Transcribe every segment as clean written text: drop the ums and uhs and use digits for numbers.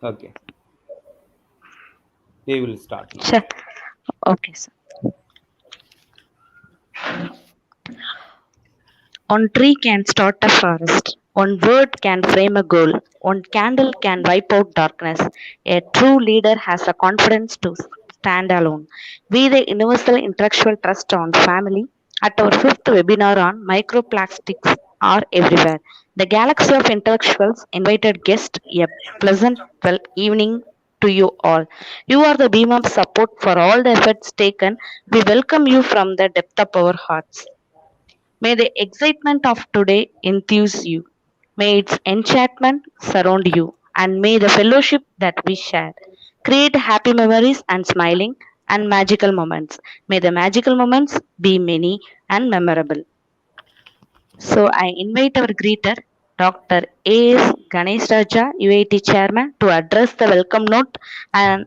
Okay, we will start now. Sure. Okay, sir. One tree can start a forest. One word can frame a goal. One candle can wipe out darkness. A true leader has the confidence to stand alone. We, the Universal Intellectual Trust on Family, at our fifth webinar on microplastics are everywhere. The galaxy of intellectuals invited guests a pleasant evening to you all. You are the beam of support for all the efforts taken. We welcome you from the depth of our hearts. May the excitement of today enthuse you. May its enchantment surround you. And may the fellowship that we share create happy memories and smiling and magical moments. May the magical moments be many and memorable. So I invite our greeter, Dr. A.S. Ganesh Raja, UIT Chairman, to address the welcome note and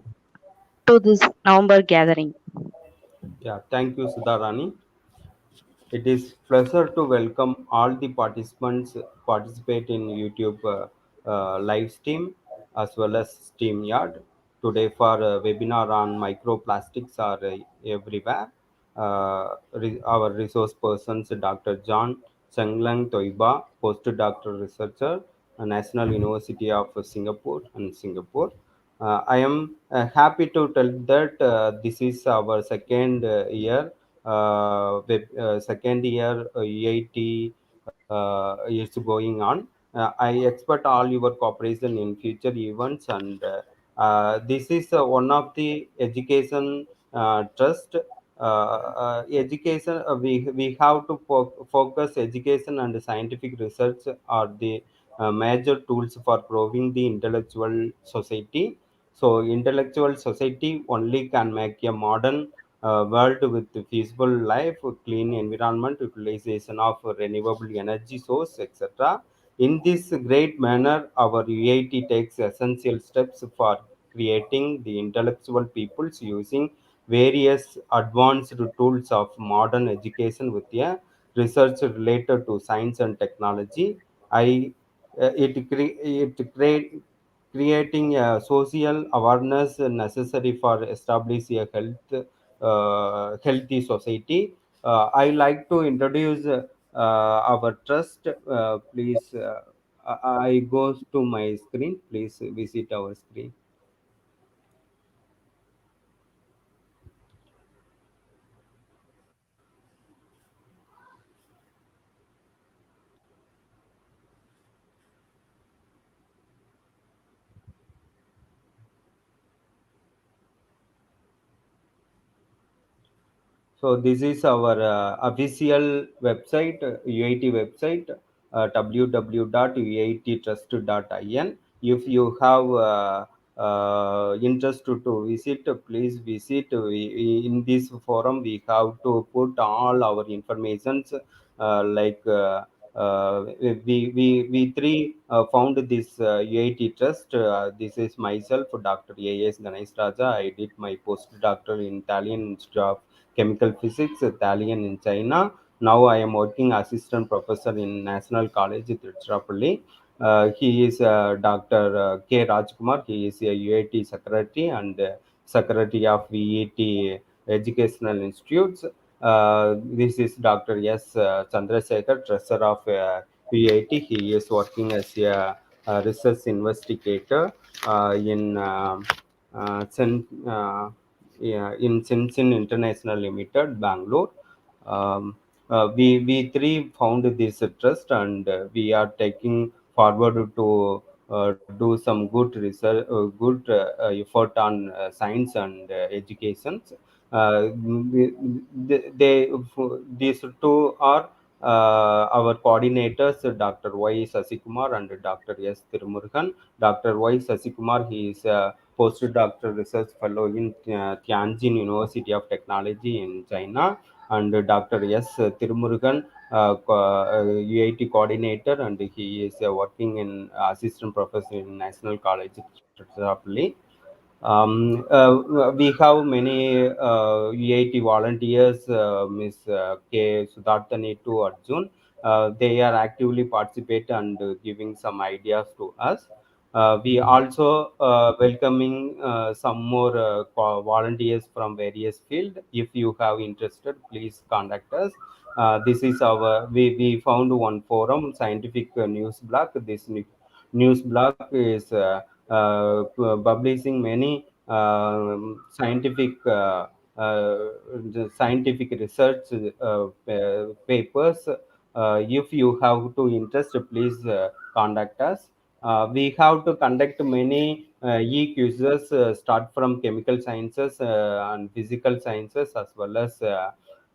to this November gathering. Yeah, thank you, Sudharani. It is pleasure to welcome all the participants participate in YouTube live stream as well as StreamYard today for a webinar on microplastics are everywhere. Our resource persons Dr. John Chinglenthoiba, Postdoctoral Researcher, National University of Singapore and Singapore. I am happy to tell that this is our second year UIT is going on. I expect all your cooperation in future events, and this is one of the education trust. Education we have to focus education and scientific research are the major tools for growing the intellectual society. So intellectual society only can make a modern world with feasible life, clean environment, utilization of renewable energy source, etc. In this great manner, our UIT takes essential steps for creating the intellectual peoples using various advanced tools of modern education with a research related to science and technology. I creating a social awareness necessary for establish a healthy society. I like to introduce our trust. Please, I go to my screen. Please visit our screen. So this is our official website, UIT website, www.uittrust.in. If you have interest to visit, please visit. In this forum, we have to put all our informations like we three found this UIT trust. This is myself, Dr. A.S. Ganesh Raja. I did my postdoctoral in Italian Institute of Chemical Physics, Italian in China. Now I am working assistant professor in National College, Tiruchirappalli. He is Dr. K. Rajkumar. He is a UIT secretary and secretary of VET Educational Institutes. This is Dr. S. Chandrasekhar, treasurer of VIT. He is working as a research investigator in yeah, in Sinsin International Limited, Bangalore. We three found this trust, and we are taking forward to do some good research, good effort on science and education. These two are our coordinators, Dr. Y. Sasikumar and Dr. S. Tirumurugan. Dr. Y. Sasikumar, he is a postdoctoral research fellow in Tianjin University of Technology in China, and Dr. S. Tirumurugan, UIT coordinator, and he is working in assistant professor in National College, Tripoli. We have many UIT volunteers, Ms. K. Sudartani to Arjun. They are actively participate and giving some ideas to us. We also welcoming some more volunteers from various field. If you have interested, please contact us. This is we found one forum, scientific news blog. This news blog is publishing many uh, the scientific research papers. If you have to interest, please contact us. We have to conduct many e-quizzes, start from chemical sciences and physical sciences, as well as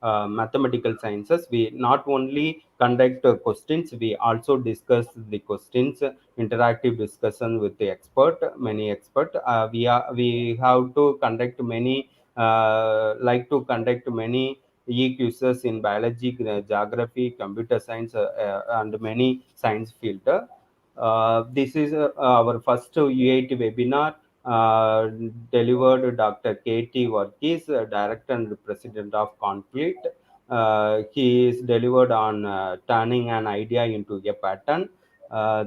mathematical sciences. We not only conduct questions, we also discuss the questions, interactive discussion with the expert, many expert. We have to conduct many like to conduct many e-quizzes in biology, geography, computer science, and many science field. This is our first UIT webinar delivered Dr. K.T. Varghese, Director and President of Conflict. He is delivered on turning an idea into a pattern.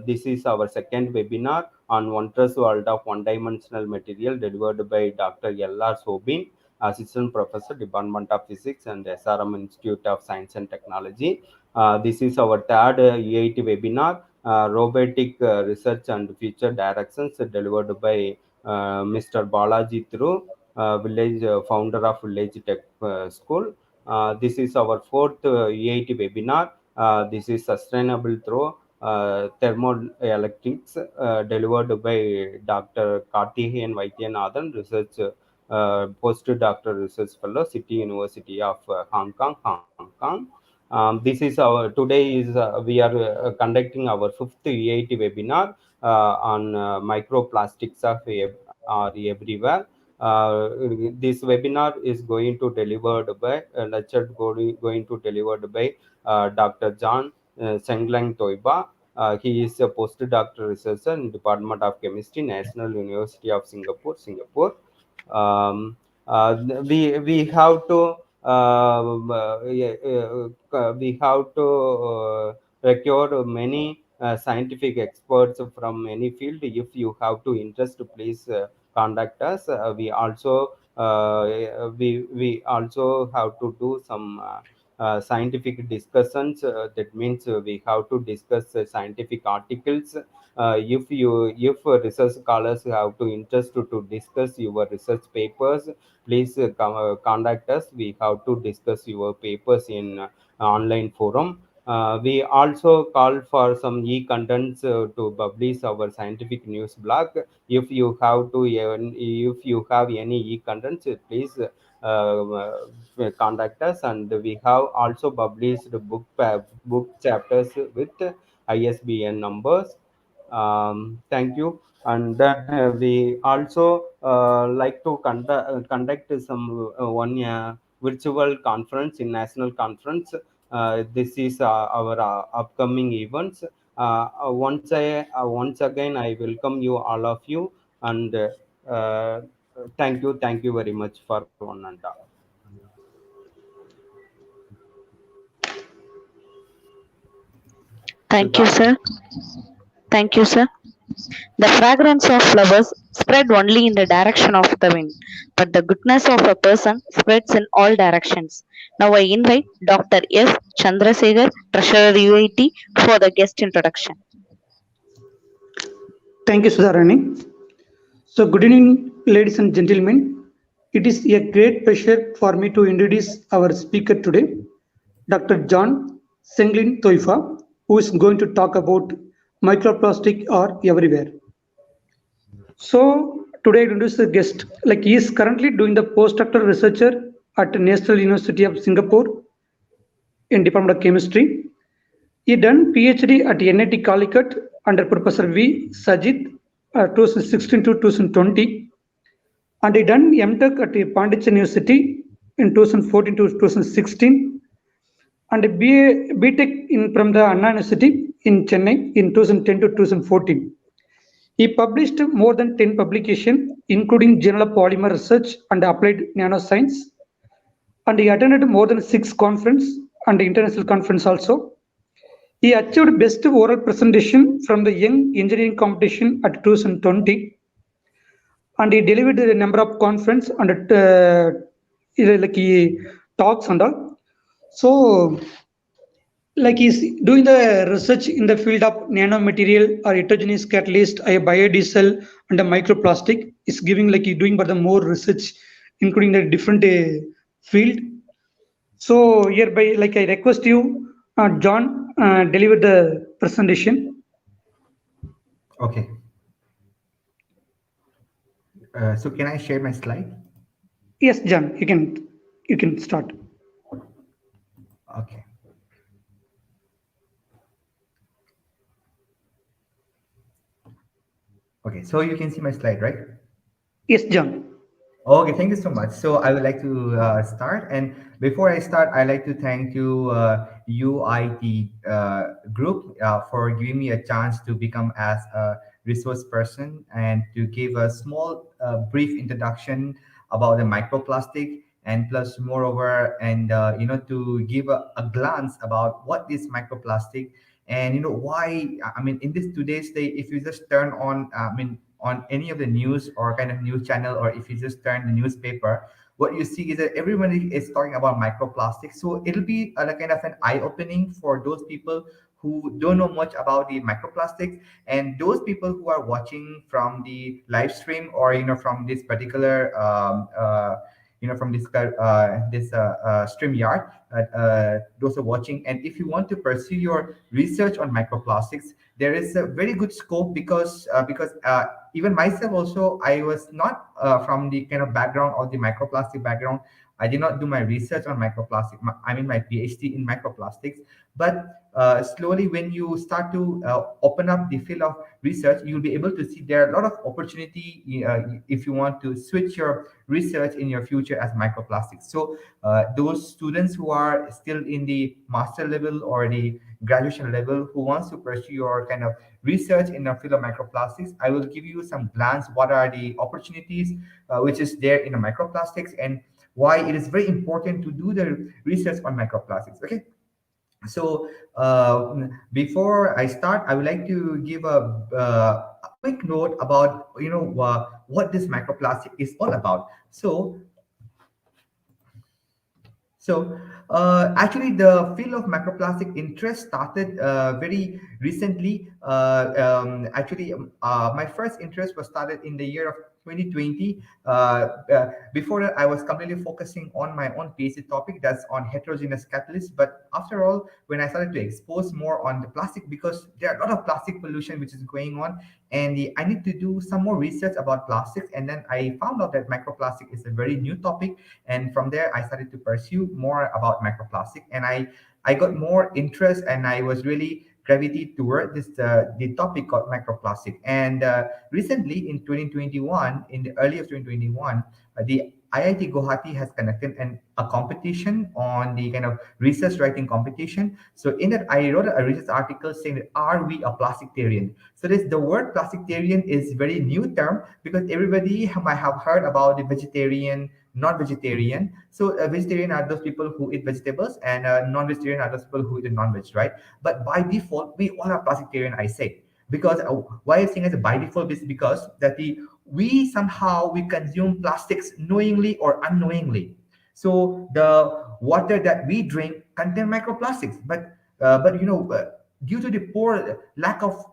This is our second webinar on Wondrous World of One-Dimensional Material delivered by Dr. L.R. Sobin, Assistant Professor, Department of Physics and SRM Institute of Science and Technology. This is our third UIT webinar, Robotic Research and Future Directions, delivered by Mr. Balaji Through, village founder of Village Tech School. This is our fourth UIT webinar. This is Sustainable Through Thermoelectrics, delivered by Dr. Karthikeyan Vaidyanathan, research postdoctoral research fellow, City University of Hong Kong. This is our today is we are conducting our fifth UIT webinar on microplastics are everywhere. This webinar is going to delivered by lectured going to delivered by Dr. John Chinglenthoiba. He is a postdoctoral researcher in Department of Chemistry, National University of Singapore, Singapore. Um, we have to yeah, we have to recruit many scientific experts from any field. If you have to interest, please contact us. We also have to do some scientific discussions. That means we have to discuss scientific articles. If research scholars have to interest to discuss your research papers, please contact us. We have to discuss your papers in online forum. We also call for some e-contents to publish our scientific news blog. If you have any e-contents, please contact us. And we have also published book chapters with ISBN numbers. Thank you. And then we also like to conduct some one virtual conference in national conference. This is our upcoming events. Once again, I welcome you all of you, and thank you very much for one and all. Thank you, Sudha. sir. Thank you, sir. The fragrance of flowers spread only in the direction of the wind, but the goodness of a person spreads in all directions. Now I invite Dr. S. Chandrasekhar, Treasurer UIT, for the guest introduction. Thank you, Sudharani. So, good evening, ladies and gentlemen. It is a great pleasure for me to introduce our speaker today, Dr. John Chinglenthoiba, who is going to talk about microplastic are everywhere. So, today I introduce the guest. Like he is currently doing the postdoctoral researcher at National University of Singapore in Department of Chemistry. He done PhD at NIT Calicut under Professor V. Sajid 2016 to 2020, and he done MTech at Pondicherry University in 2014 to 2016, and BTech from the Anna University in Chennai in 2010 to 2014. He published more than 10 publications, including Journal of Polymer Research and Applied Nanoscience, and he attended more than 6 conferences and international conference also. He achieved best oral presentation from the Young Engineering Competition at 2020, and he delivered a number of conference and like he talks and all. So, like he's doing the research in the field of nanomaterial or heterogeneous catalyst, a biodiesel and a microplastic. Is giving like he doing but the more research, including the different field. So hereby, like I request you, John, deliver the presentation. Okay. So can I share my slide? Yes, John, you can start. Okay. Okay. So you can see my slide, right? Yes, John. Okay, thank you so much. So I would like to start, and before I start, I'd like to thank you, UIT group, for giving me a chance to become as a resource person and to give a small, brief introduction about the microplastic, and plus, moreover, and to give a glance about what is microplastic, and why. I mean, in this today's day, if you just turn on, on any of the news or kind of news channel, or if you just turn the newspaper, what you see is that everybody is talking about microplastics. So it'll be a kind of an eye-opening for those people who don't know much about the microplastics, and those people who are watching from the live stream, or from this particular from this stream yard, those are watching. And if you want to pursue your research on microplastics, there is a very good scope, because even myself also, I was not from the kind of background or the microplastic background. I did not do my research on microplastic. I mean, my PhD in microplastics. But slowly, when you start to open up the field of research, you'll be able to see there are a lot of opportunity if you want to switch your research in your future as microplastics. So those students who are still in the master level or the graduation level, who wants to pursue your kind of research in the field of microplastics, I will give you some glance what are the opportunities which is there in the microplastics, and why it is very important to do the research on microplastics. Okay. So before I start, I would like to give a quick note about what this microplastic is all about. So actually, the field of microplastic interest started very recently. My first interest was started in the year of 2020. Before that, I was completely focusing on my own PhD topic, that's on heterogeneous catalysts. But after all, when I started to expose more on the plastic, because there are a lot of plastic pollution which is going on, and I need to do some more research about plastics. And then I found out that microplastic is a very new topic, and from there I started to pursue more about microplastic, and I got more interest, and I was really gravitated toward this the topic called microplastic. And recently in 2021, in the early of 2021, the IIT Guwahati has conducted a competition on the kind of research writing competition. So in that, I wrote a research article saying that, are we a plastictarian? So this, the word plastictarian is very new term, because everybody might have heard about the vegetarian, non-vegetarian. So vegetarian are those people who eat vegetables, and non-vegetarian are those people who eat non-veg, right? But by default, we all are plastictarian, I say. Because why I'm saying as a by default is because that we somehow we consume plastics knowingly or unknowingly. So the water that we drink contain microplastics, but due to the poor lack of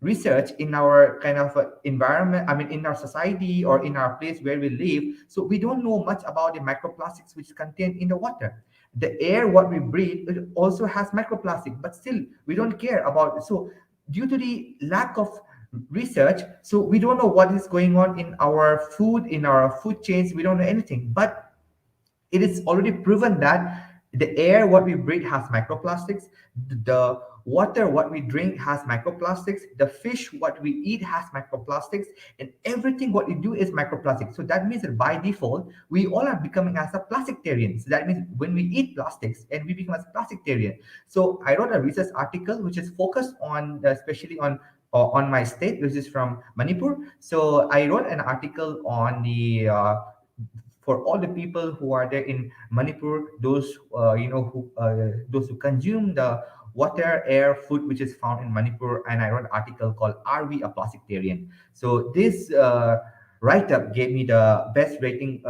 research in our kind of environment, I mean, in our society or in our place where we live, so we don't know much about the microplastics which is contained in the water. The air what we breathe, it also has microplastic, but still we don't care about it. So due to the lack of research, so we don't know what is going on in our food, in our food chains. We don't know anything, but it is already proven that the air what we breathe has microplastics, the water what we drink has microplastics, the fish what we eat has microplastics, and everything what we do is microplastic. So that means that by default we all are becoming as a plastictarian. So that means when we eat plastics and we become as a plastictarian. So I wrote a research article which is focused on especially on my state, which is from Manipur. So I wrote an article on the for all the people who are there in Manipur, those those who consume the water, air, food, which is found in Manipur. And I wrote an article called "Are We a Plastictarian?" So this write-up gave me the best rating,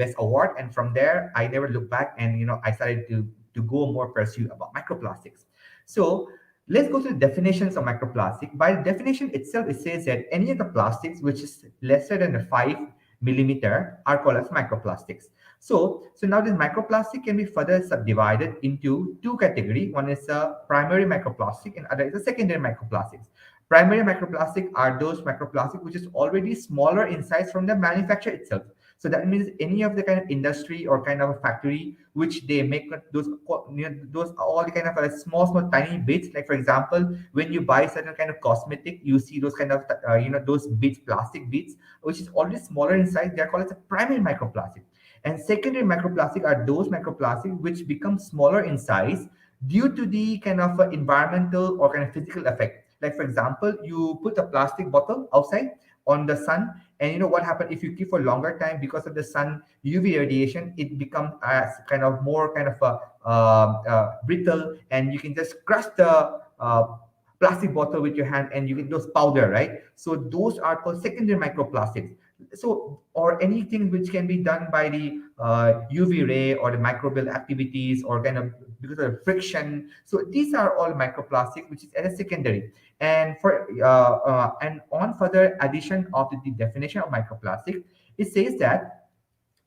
best award. And from there, I never looked back, and I started to go more pursue about microplastics. So let's go to the definitions of microplastic. By the definition itself, it says that any of the plastics which is lesser than a 5 millimeter are called as microplastics. So now this microplastic can be further subdivided into two categories. One is a primary microplastic, and other is a secondary microplastics. Primary microplastic are those microplastic which is already smaller in size from the manufacturer itself. So that means any of the kind of industry or kind of a factory which they make those all the kind of small tiny bits. Like for example, when you buy certain kind of cosmetic, you see those kind of those bits, plastic bits, which is already smaller in size. They are called as a primary microplastic. And secondary microplastic are those microplastic which become smaller in size due to the kind of environmental or kind of physical effect. Like for example, you put a plastic bottle outside on the sun, and you know what happens if you keep for a longer time because of the sun UV radiation, it becomes as kind of more kind of brittle, and you can just crush the plastic bottle with your hand and you get those powder, right? So those are called secondary microplastics. So or anything which can be done by the UV ray or the microbial activities or kind of because of friction. So these are all microplastics which is at a secondary. And for and on further addition of the definition of microplastic, it says that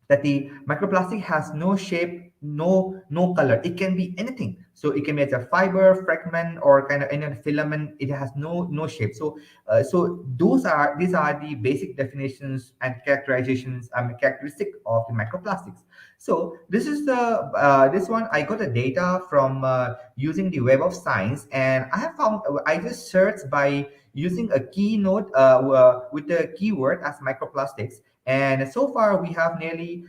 the microplastic has no shape, no color. It can be anything. So it can be as a fiber, fragment, or kind of any filament. It has no shape. So these are the basic definitions and characterizations and characteristic of the microplastics. So this is the this one I got the data from using the Web of Science, and I have found I just searched by using a keynote with the keyword as microplastics. And so far, we have nearly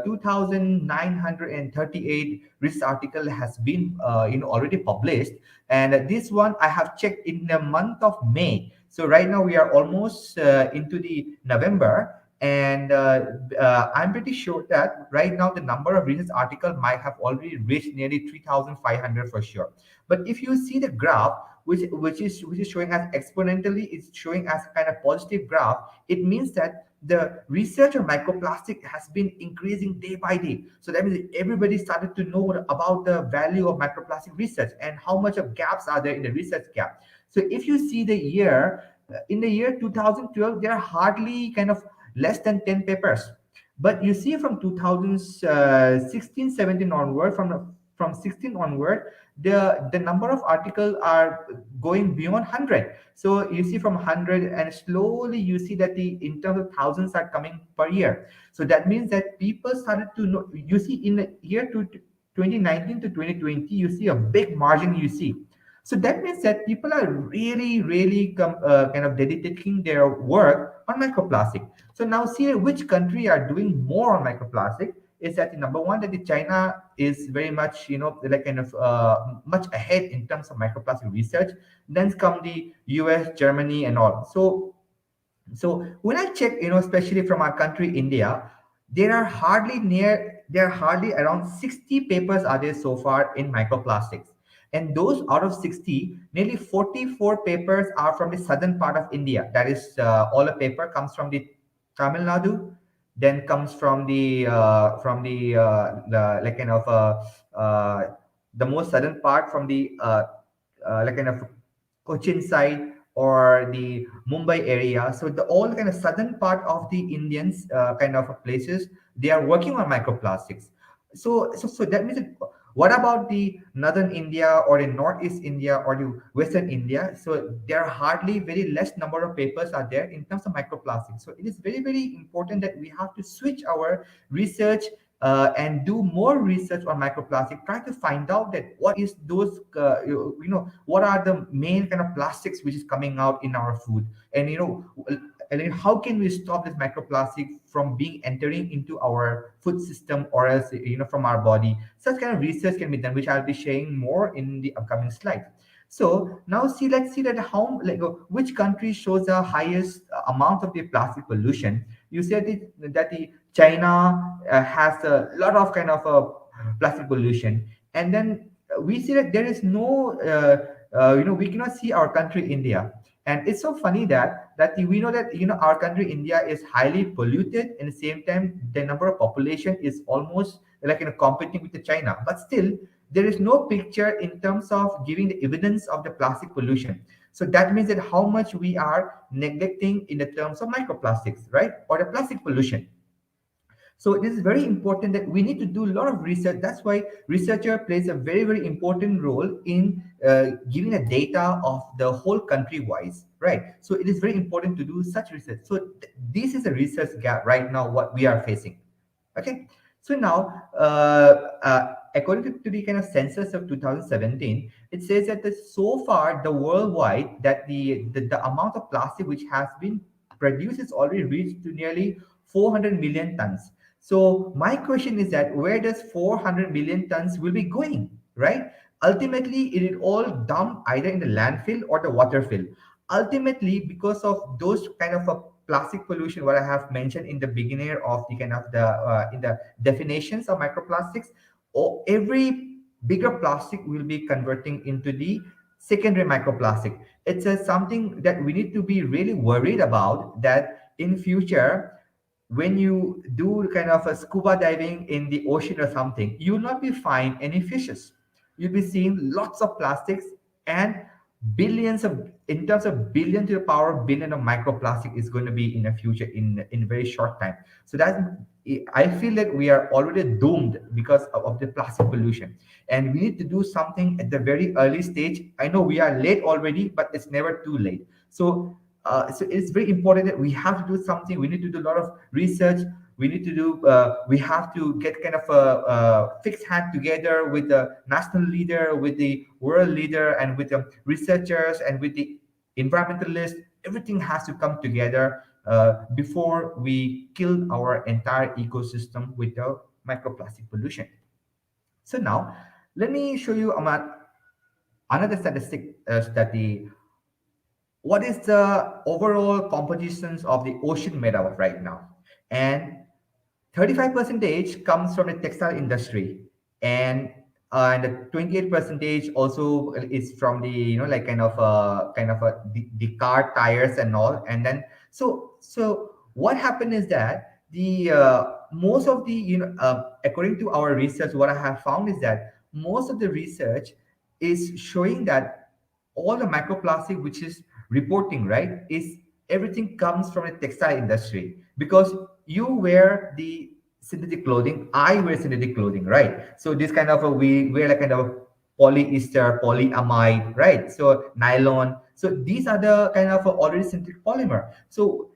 2,938 research article has been already published. And this one I have checked in the month of May. So right now we are almost into the November, and I'm pretty sure that right now the number of research article might have already reached nearly 3,500 for sure. But if you see the graph, which is showing as exponentially, it's showing as kind of positive graph. It means that the research on microplastic has been increasing day by day. So that means everybody started to know about the value of microplastic research and how much of gaps are there in the research gap. So if you see the year, in the year 2012, there are hardly kind of less than 10 papers. But you see from 2016, 17 onward, from 16 onward, the number of articles are going beyond 100. So you see from 100, and slowly you see that the in terms of thousands are coming per year. So that means that people started to know. You see in the year 2019 to 2020, you see a big margin, you see. So that means that people are really kind of dedicating their work on microplastic. So now see which country are doing more on microplastic. Is that the number one, that the China is very much like kind of much ahead in terms of microplastic research. Then come the US, Germany, and all. So when I check, especially from our country, India, there are hardly around 60 papers are there so far in microplastics. And those out of 60, nearly 44 papers are from the southern part of India. That is, all the paper comes from the Tamil Nadu, then comes the like kind of the most southern part from the like kind of Cochin side or the Mumbai area. So the all kind of southern part of the Indians kind of places, they are working on microplastics. So that means what about the northern India or the northeast India or the western India? So there are hardly very less number of papers are there in terms of microplastics. So it is very important that we have to switch our research and do more research on microplastic. Try to find out that what is those what are the main kind of plastics which is coming out in our food, and and then how can we stop this microplastic from being entering into our food system, or else from our body. Such kind of research can be done, which I'll be sharing more in the upcoming slide. So now let's see that how which country shows the highest amount of the plastic pollution. You said that the China has a lot of kind of plastic pollution, and then we see that there is no we cannot see our country India. And it's so funny that we know that our country India is highly polluted, and at the same time the number of population is almost like competing with the China, but still there is no picture in terms of giving the evidence of the plastic pollution. So that means that how much we are neglecting in the terms of microplastics, right, or the plastic pollution. So it is very important that we need to do a lot of research. That's why researcher plays a very, very important role in giving a data of the whole country wise, right? So it is very important to do such research. So this is a research gap right now what we are facing. Okay, so now according to the kind of census of 2017, it says that so far the worldwide that the amount of plastic which has been produced is already reached to nearly 400 million tons. So my question is that where does 400 million tons will be going, right? Ultimately, it is all dumped either in the landfill or the water fill. Ultimately, because of those kind of a plastic pollution, what I have mentioned in the beginning of the kind of the in the definitions of microplastics, or every bigger plastic will be converting into the secondary microplastic. It's something that we need to be really worried about, that in future when you do kind of a scuba diving in the ocean or something, you will not be find any fishes. You'll be seeing lots of plastics, and billions of, in terms of billion to the power billion of microplastic is going to be in the future in very short time. So that I feel that we are already doomed because of the plastic pollution, and we need to do something at the very early stage. I know we are late already, but it's never too late. So it's very important that we have to do something. We need to do a lot of research. We need to do. We have to get kind of a fixed hand together with the national leader, with the world leader, and with the researchers and with the environmentalists. Everything has to come together before we kill our entire ecosystem with the microplastic pollution. So now, let me show you another statistic study. What is the overall compositions of the ocean made up of right now? And 35 percentage comes from the textile industry, and the 28 percentage also is from the like the car tires and all. And then so what happened is that the most of the according to our research, what I have found is that most of the research is showing that all the microplastic which is reporting, right, is everything comes from the textile industry. Because you wear the synthetic clothing, I wear synthetic clothing, right? So this kind of we wear like kind of polyester, polyamide, right? So nylon. So these are the kind of already synthetic polymer. So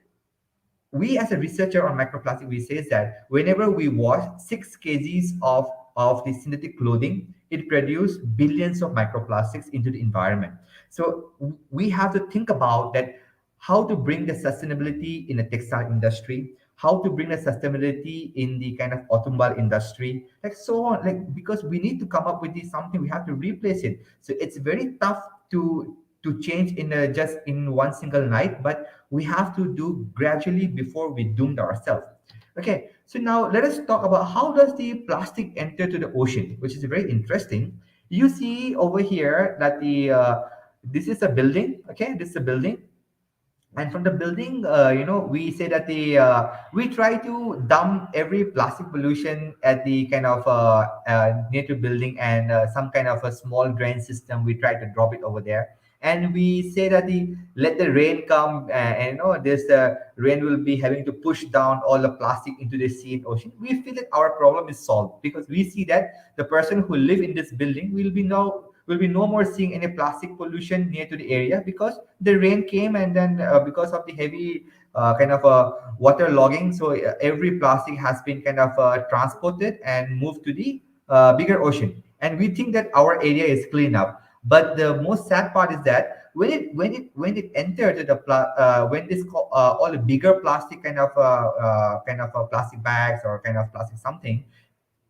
we as a researcher on microplastic, we says that whenever we wash 6 kgs of the synthetic clothing, it produces billions of microplastics into the environment. So we have to think about that, how to bring the sustainability in the textile industry, how to bring the sustainability in the kind of automobile industry, like so on, like because we need to come up with this something, we have to replace it. So it's very tough to change in just in one single night, but we have to do gradually before we doomed ourselves. Okay, so now let us talk about how does the plastic enter to the ocean, which is very interesting. You see over here that the this is a building. Okay, this is a building, and from the building, we say that the we try to dump every plastic pollution at the kind of near to building, and some kind of a small drain system, we try to drop it over there. And we say that the let the rain come, and this rain will be having to push down all the plastic into the sea and ocean. We feel that our problem is solved, because we see that the person who live in this building will be no more seeing any plastic pollution near to the area, because the rain came, and then because of the heavy kind of water logging, so every plastic has been kind of transported and moved to the bigger ocean, and we think that our area is clean up. But the most sad part is that when it entered to the when this all the bigger plastic kind of plastic bags or kind of plastic something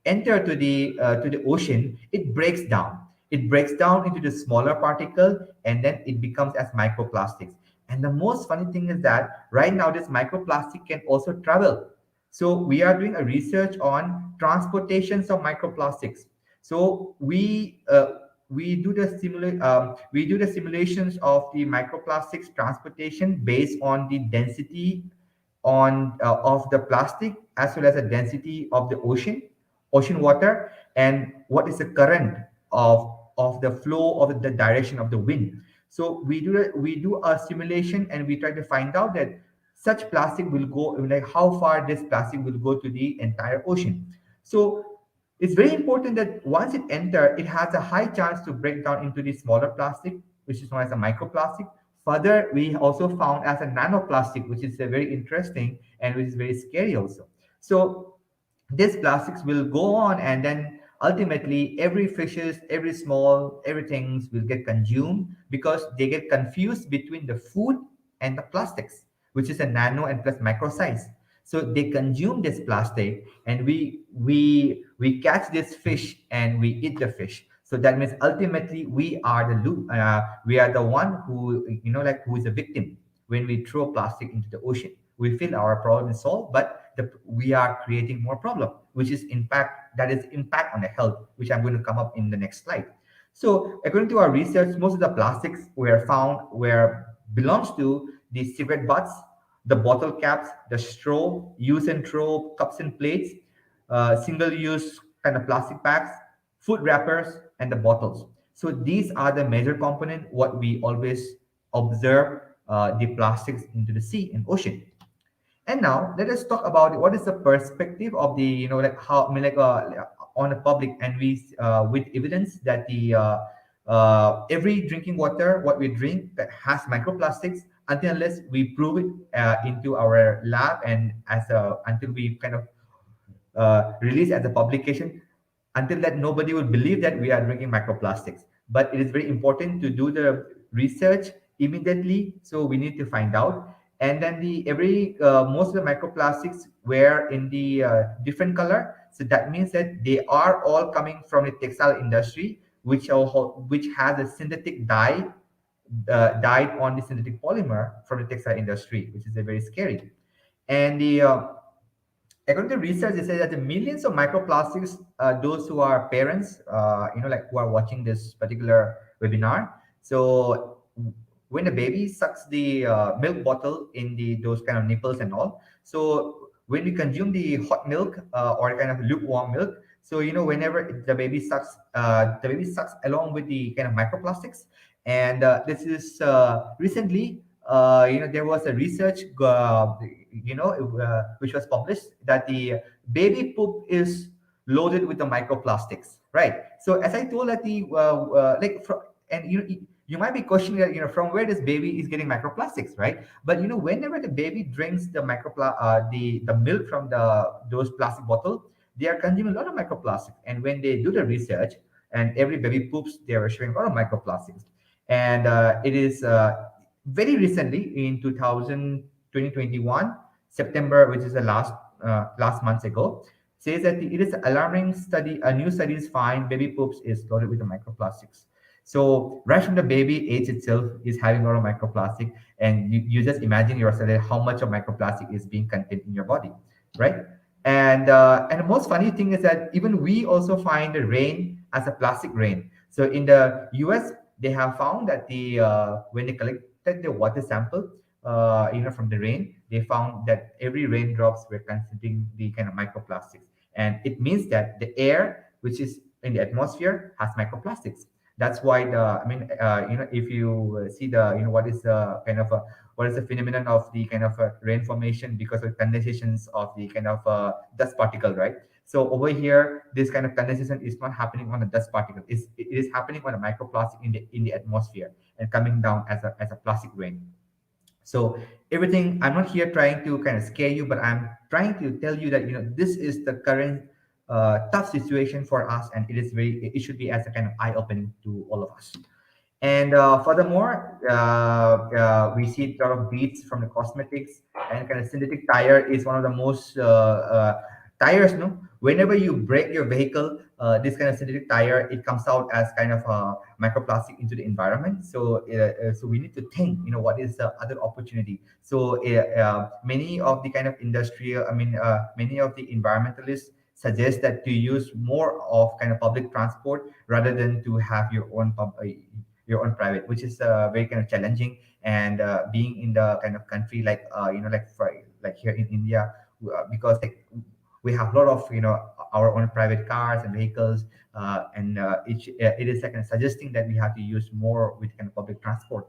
enter to the ocean, it breaks down. It breaks down into the smaller particle, and then it becomes as microplastics. And the most funny thing is that right now this microplastic can also travel. So we are doing a research on transportations of microplastics. So we do the simulations of the microplastics transportation based on the density of the plastic, as well as the density of the ocean water, and what is the current of the flow of the direction of the wind. So we do a simulation, and we try to find out that such plastic will go, like how far this plastic will go to the entire ocean. So it's very important that once it enters, it has a high chance to break down into the smaller plastic, which is known as a microplastic. Further, we also found as a nanoplastic, which is very interesting and which is very scary also. So these plastics will go on, and then ultimately every fishes, every small, everything will get consumed because they get confused between the food and the plastics, which is a nano and plus micro size. So they consume this plastic, and we catch this fish and we eat the fish. So that means ultimately we are the one who, like, who is a victim when we throw plastic into the ocean. We feel our problem is solved, but we are creating more problem, which is impact on the health, which I'm going to come up in the next slide. So according to our research, most of the plastics were found where belongs to the cigarette butts, the bottle caps, the straw, use and throw cups and plates, single-use kind of plastic bags, food wrappers, and the bottles. So these are the major component what we always observe, the plastics into the sea and ocean. And now let us talk about what is the perspective of the, like how, I mean, like, on the public, and we with evidence that the every drinking water what we drink that has microplastics, until unless we prove it into our lab, and until we kind of release as a publication, until that nobody will believe that we are drinking microplastics. But it is very important to do the research immediately, so we need to find out. And then the every most of the microplastics were in the different color, so that means that they are all coming from the textile industry, which has a synthetic dyed on the synthetic polymer from the textile industry, which is a very scary. And the according to research, they say that the millions of microplastics, those who are parents, like who are watching this particular webinar. So when the baby sucks the milk bottle in the those kind of nipples and all, so when we consume the hot milk or kind of lukewarm milk, so whenever the baby sucks along with the kind of microplastics. And this is recently, there was a research, which was published, that the baby poop is loaded with the microplastics, right? So as I told, that the and you might be questioning that, from where this baby is getting microplastics, right? But whenever the baby drinks the milk from those plastic bottle, they are consuming a lot of microplastics. And when they do the research, and every baby poops, they are showing a lot of microplastics. And it is very recently in 2021 September, which is the last months ago, says that it is alarming study. A new studies find baby poops is loaded with the microplastics. So right from the baby age itself is having a lot of microplastic, and you just imagine yourself how much of microplastic is being contained in your body, right? And the most funny thing is that even we also find the rain as a plastic rain. So in the US, they have found that the when they collected the water sample, from the rain, they found that every raindrops were constituting the kind of microplastics, and it means that the air which is in the atmosphere has microplastics. That's why if you see the, what is the kind of what is the phenomenon of the kind of rain formation, because of condensations of the kind of dust particle, right? So over here, this kind of condensation is not happening on a dust particle. It is happening on a microplastic in the atmosphere and coming down as a plastic rain. So everything, I'm not here trying to kind of scare you, but I'm trying to tell you that, this is the current tough situation for us, and it should be as a kind of eye opening to all of us. And furthermore, we see a lot of beads from the cosmetics, and kind of synthetic tire is one of the most tires. No, whenever you break your vehicle, this kind of synthetic tire, it comes out as kind of microplastic into the environment. So we need to think, what is the other opportunity. So many of the kind of industrial, many of the environmentalists suggest that to use more of kind of public transport rather than to have your own private, which is very kind of challenging. And being in the kind of country like like here in India, because like we have a lot of our own private cars and vehicles, and it is like kind of suggesting that we have to use more with kind of public transport.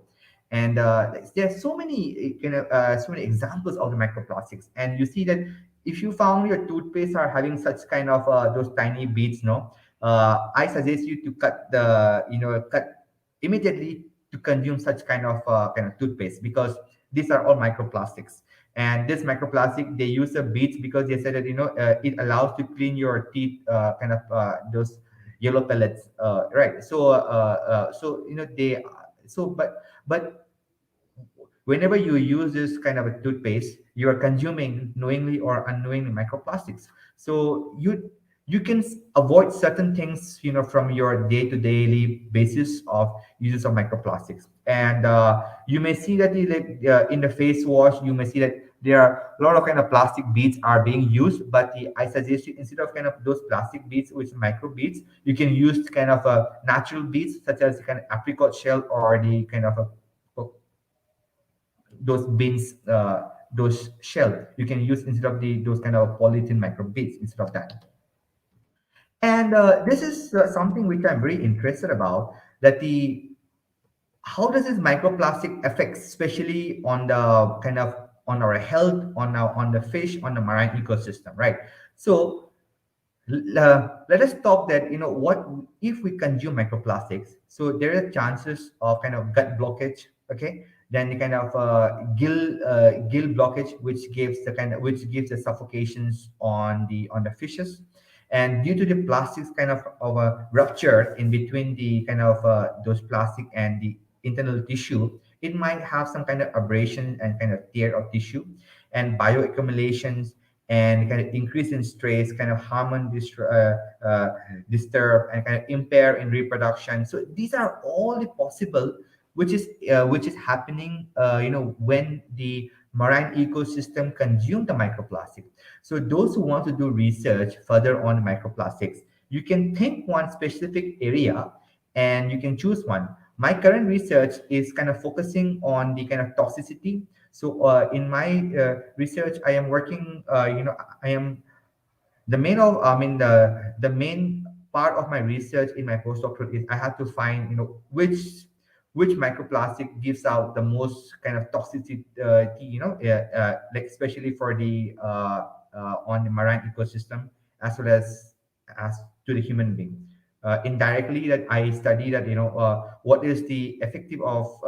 And there are so many so many examples of the microplastics, and you see that if you found your toothpaste are having such kind of those tiny beads, no, I suggest you to cut immediately to consume such kind of toothpaste, because these are all microplastics. And this microplastic, they use the beads because they said that it allows to clean your teeth, those yellow pellets, right? So they so but whenever you use this kind of a toothpaste, you are consuming knowingly or unknowingly microplastics. So you can avoid certain things from your day-to-day basis of uses of microplastics. And you may see that in the face wash, you may see that there are a lot of kind of plastic beads are being used. But I suggest you, instead of kind of those plastic beads with micro beads, you can use kind of a natural beads, such as the kind of apricot shell, or the kind of a those bins, those shell you can use instead of those kind of polythene micro beads instead of that. And this is something which I'm very interested about, that the how does this microplastic affect, especially on the kind of on our health, on the fish, on the marine ecosystem, right? So let us talk that what if we consume microplastics. So there are chances of kind of gut blockage, okay, then the kind of gill blockage, which gives the suffocations on the fishes. And due to the plastics kind of a rupture in between the kind of those plastic and the internal tissue, it might have some kind of abrasion and kind of tear of tissue, and bioaccumulations, and kind of increase in stress, kind of disturb and kind of impair in reproduction. So these are all the possible, which is happening, when the marine ecosystem consume the microplastic. So those who want to do research further on microplastics, you can think one specific area and you can choose one. My current research is kind of focusing on the kind of toxicity. So in my research, I am working, I am the main of I mean the main part of my research in my postdoctoral is I have to find which microplastic gives out the most kind of toxicity, like especially for the on the marine ecosystem, as well as to the human being. Indirectly, that I study that what is the effective of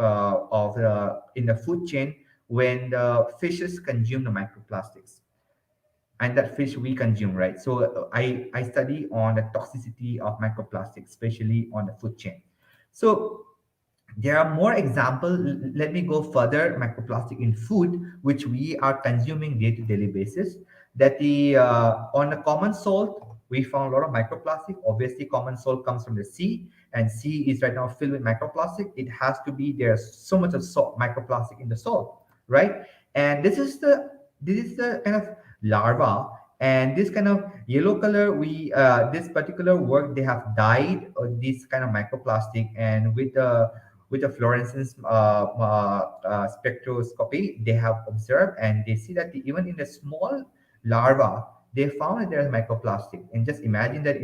in the food chain when the fishes consume the microplastics, and that fish we consume, right? So I study on the toxicity of microplastics, especially on the food chain. So there are more examples. Let me go further. Microplastic in food, which we are consuming day to daily basis. That the on the common salt, we found a lot of microplastic. Obviously, common salt comes from the sea, and sea is right now filled with microplastic. It has to be, there's so much of salt, microplastic in the salt, right? And this is the kind of larva, and this kind of yellow color, we this particular work, they have dyed this kind of microplastic, and with the fluorescence spectroscopy, they have observed, and they see that even in the small larva, they found that there is microplastic. And just imagine that,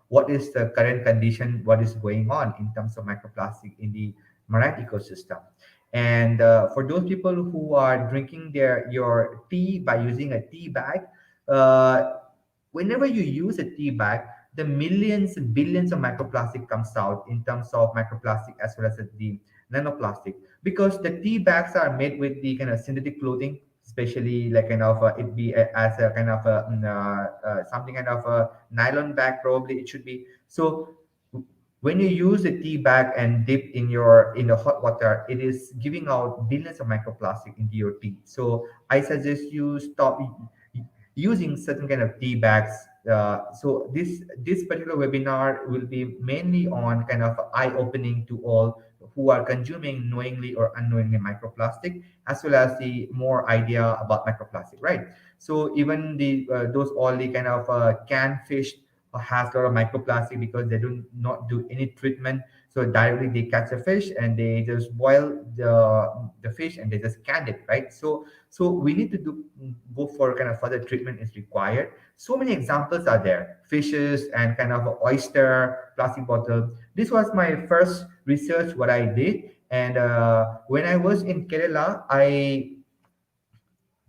what is the current condition, what is going on in terms of microplastic in the marine ecosystem. And for those people who are drinking your tea by using a tea bag, uh, whenever you use a tea bag, the millions, billions of microplastic comes out in terms of microplastic, as well as the nanoplastic, because the tea bags are made with the kind of synthetic clothing, especially like kind of it be as a kind of something kind of a nylon bag, probably it should be. So when you use a tea bag and dip in the hot water, it is giving out billions of microplastic into your tea. So I suggest you stop using certain kind of tea bags. So this particular webinar will be mainly on kind of eye opening to all who are consuming knowingly or unknowingly microplastic, as well as the more idea about microplastic, right? So even the those all the kind of canned fish has a lot of microplastic because they do not do any treatment. So directly they catch a fish and they just boil the fish and they just can it, right? So we need to do go for kind of further treatment is required. So many examples are there: fishes and kind of oyster, plastic bottle. This was my first research what I did, and when I was in Kerala, I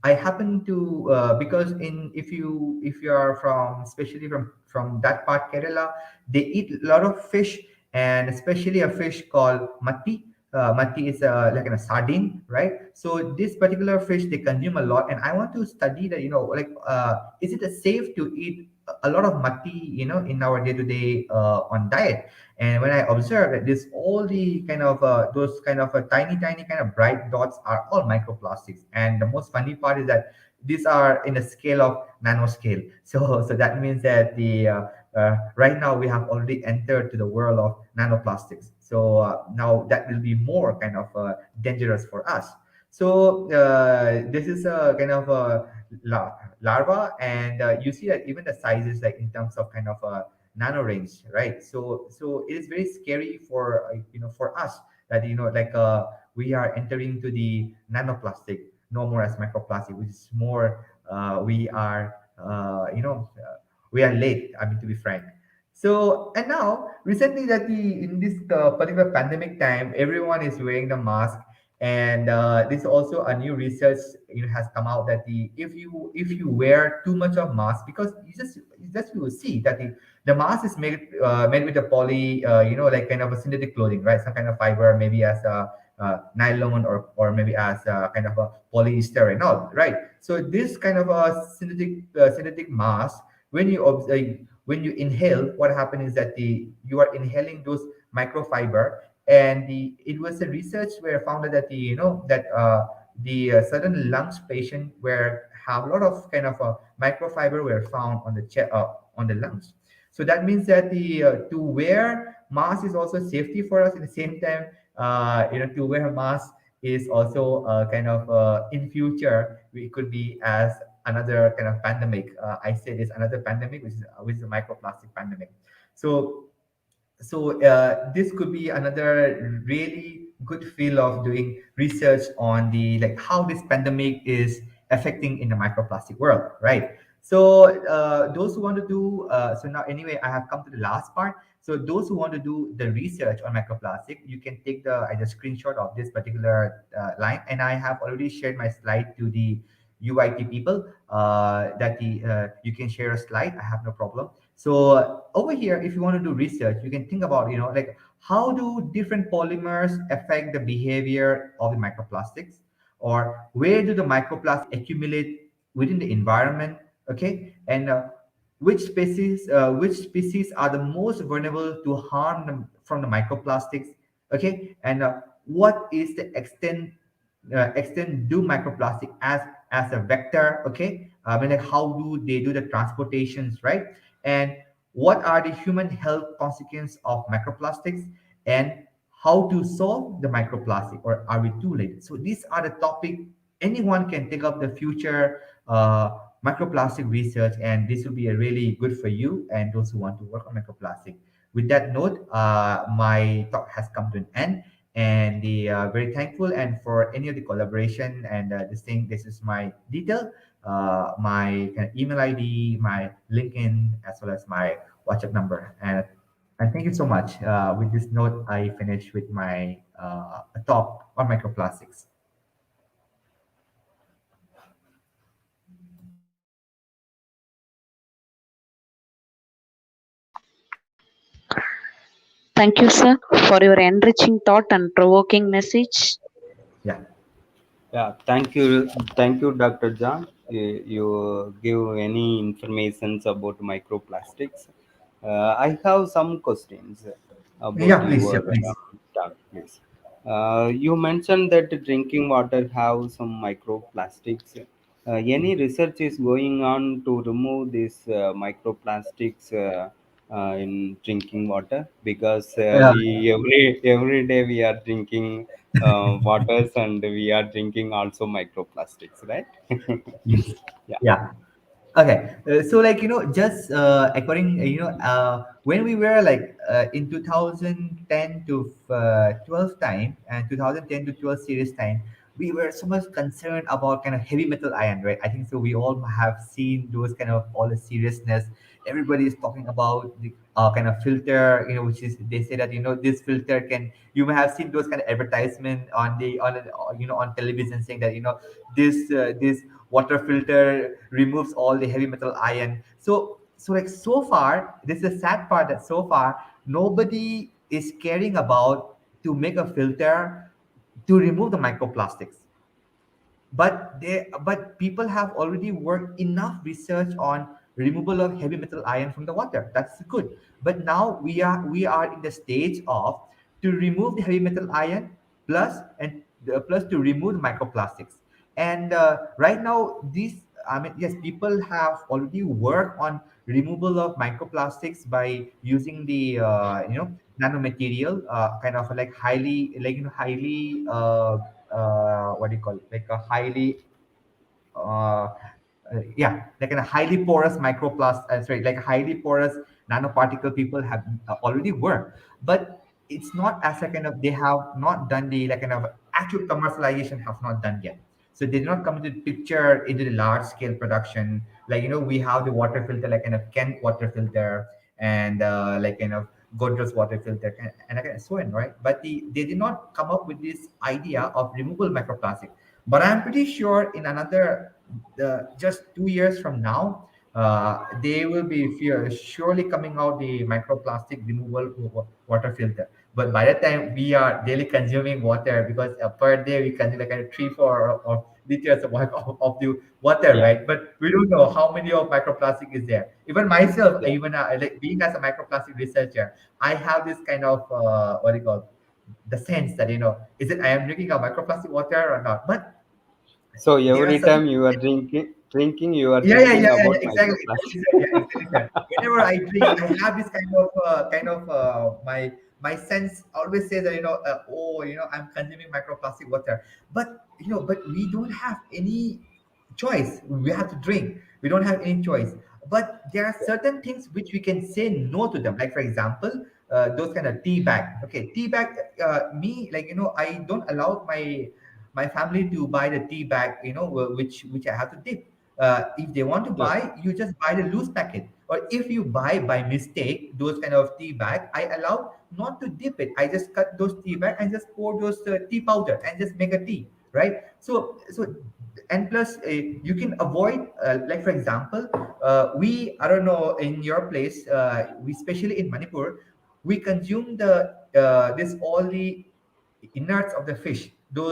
happen to because in if you are from especially from that part Kerala, they eat a lot of fish, and especially a fish called matti. Matti is like a sardine, right? So this particular fish they consume a lot, and I want to study that, like is it safe to eat a lot of matti, in our day to day on diet? And when I observed that this all the kind of those kind of tiny kind of bright dots are all microplastics, and the most funny part is that these are in a scale of nanoscale. So that means that the right now we have already entered to the world of nanoplastics. So now that will be more kind of dangerous for us. So this is a kind of a larva, and you see that even the sizes, like in terms of kind of nano range, right? So it is very scary for for us that like we are entering to the nanoplastic, no more as microplastic, which is more we are we are late, I mean, to be frank. So, and now recently that the in this particular pandemic time, everyone is wearing the mask, and this also a new research has come out that the if you wear too much of mask, because you just you will see that the mask is made with a poly, like kind of a synthetic clothing, right? Some kind of fiber, maybe as a nylon, or maybe as a kind of a polyester and all, right? So this kind of a synthetic mask, when you when you inhale, what happens is that the you are inhaling those microfiber, and it was a research where found that the certain lungs patient where have a lot of kind of microfiber were found on on the lungs. So that means that the to wear mask is also safety for us. At the same time, to wear a mask is also kind of in future we could be as another kind of pandemic. I say this another pandemic, which is a microplastic pandemic. So this could be another really good field of doing research on the like how this pandemic is affecting in the microplastic world, right? So those who want to do so now anyway I have come to the last part. So those who want to do the research on microplastic, you can take the either screenshot of this particular line, and I have already shared my slide to the UIT people, that you can share a slide, I have no problem. So over here, if you want to do research, you can think about, like how do different polymers affect the behavior of the microplastics, or where do the microplastics accumulate within the environment? Okay, and which species are the most vulnerable to harm from the microplastics? Okay, and what is the extent do microplastic as a vector? Okay, I mean, like how do they do the transportations, right? And what are the human health consequences of microplastics, and how to solve the microplastic, or are we too late? So these are the topic anyone can take up the future microplastic research, and this will be a really good for you and those who want to work on microplastic. With that note, my talk has come to an end, and the very thankful and for any of the collaboration and this thing. This is my detail, my kind of email ID, my LinkedIn, as well as my WhatsApp number. And thank you so much. With this note, I finish with my talk on microplastics. Thank you, sir, for your enriching thought and provoking message. Yeah. Yeah, thank you, Dr. John. You give any informations about microplastics. I have some questions about Yeah, please. your Yeah, please. talk, please. You mentioned that drinking water have some microplastics. Any research is going on to remove these microplastics in drinking water, because Yeah. we every day we are drinking waters, and we are drinking also microplastics, right? Yes. Yeah. Yeah. Okay, so like just according when we were like in 2010 to 12 time and 2010 to 12 series time, we were so much concerned about kind of heavy metal ion, right? I think so. We all have seen those kind of all the seriousness. Everybody is talking about the kind of filter, which is they say that this filter can. You may have seen those kind of advertisement on on television saying that this water filter removes all the heavy metal ion. So like so far, this is the sad part that so far nobody is caring about to make a filter to remove the microplastics, but people have already worked enough research on removal of heavy metal ion from the water. That's good. But now we are in the stage of to remove the heavy metal ion plus to remove the microplastics. And right now, these I mean, yes, people have already worked on removal of microplastics by using the nanomaterial, kind of like highly what do you call it? Like a highly yeah, like a highly porous sorry, like a highly porous nanoparticle people have already worked, but it's not as a kind of they have not done the like kind of actual commercialization have not done yet. So they did not come into the picture into the large scale production. Like we have the water filter like kind of Kent water filter and like kind of Godrej water filter and like so on, right? But they did not come up with this idea of removable microplastic. But I'm pretty sure in another just 2 years from now, they will be surely coming out the microplastic removal water filter. But by the time we are daily consuming water, because per day we consume like 3 4 liters of the water, Yeah. right? But we don't know how many of microplastic is there. Even myself, Yeah. even like being as a microplastic researcher, I have this kind of what do you call the sense that is it I am drinking a microplastic water or not? But So there are every certain time you are drinking, you are yeah, yeah, thinking yeah, yeah, about yeah, exactly, microplastic. exactly, sir. Yeah, exactly, sir. Whenever I drink, I have this kind of my sense always says that oh I'm consuming microplastic water, but but we don't have any choice. We have to drink. We don't have any choice. But there are certain things which we can say no to them. Like for example, those kind of tea bag. Okay, tea bag. Me like I don't allow my family to buy the tea bag. Which I have to dip. If they want to Okay. buy, you just buy the loose packet. Or if you buy by mistake those kind of tea bag, I allow not to dip it. I just cut those tea bag and just pour those tea powder and just make a tea, right? So and plus you can avoid like for example, we I don't know in your place, we especially in Manipur, we consume this all the innards of the fish, the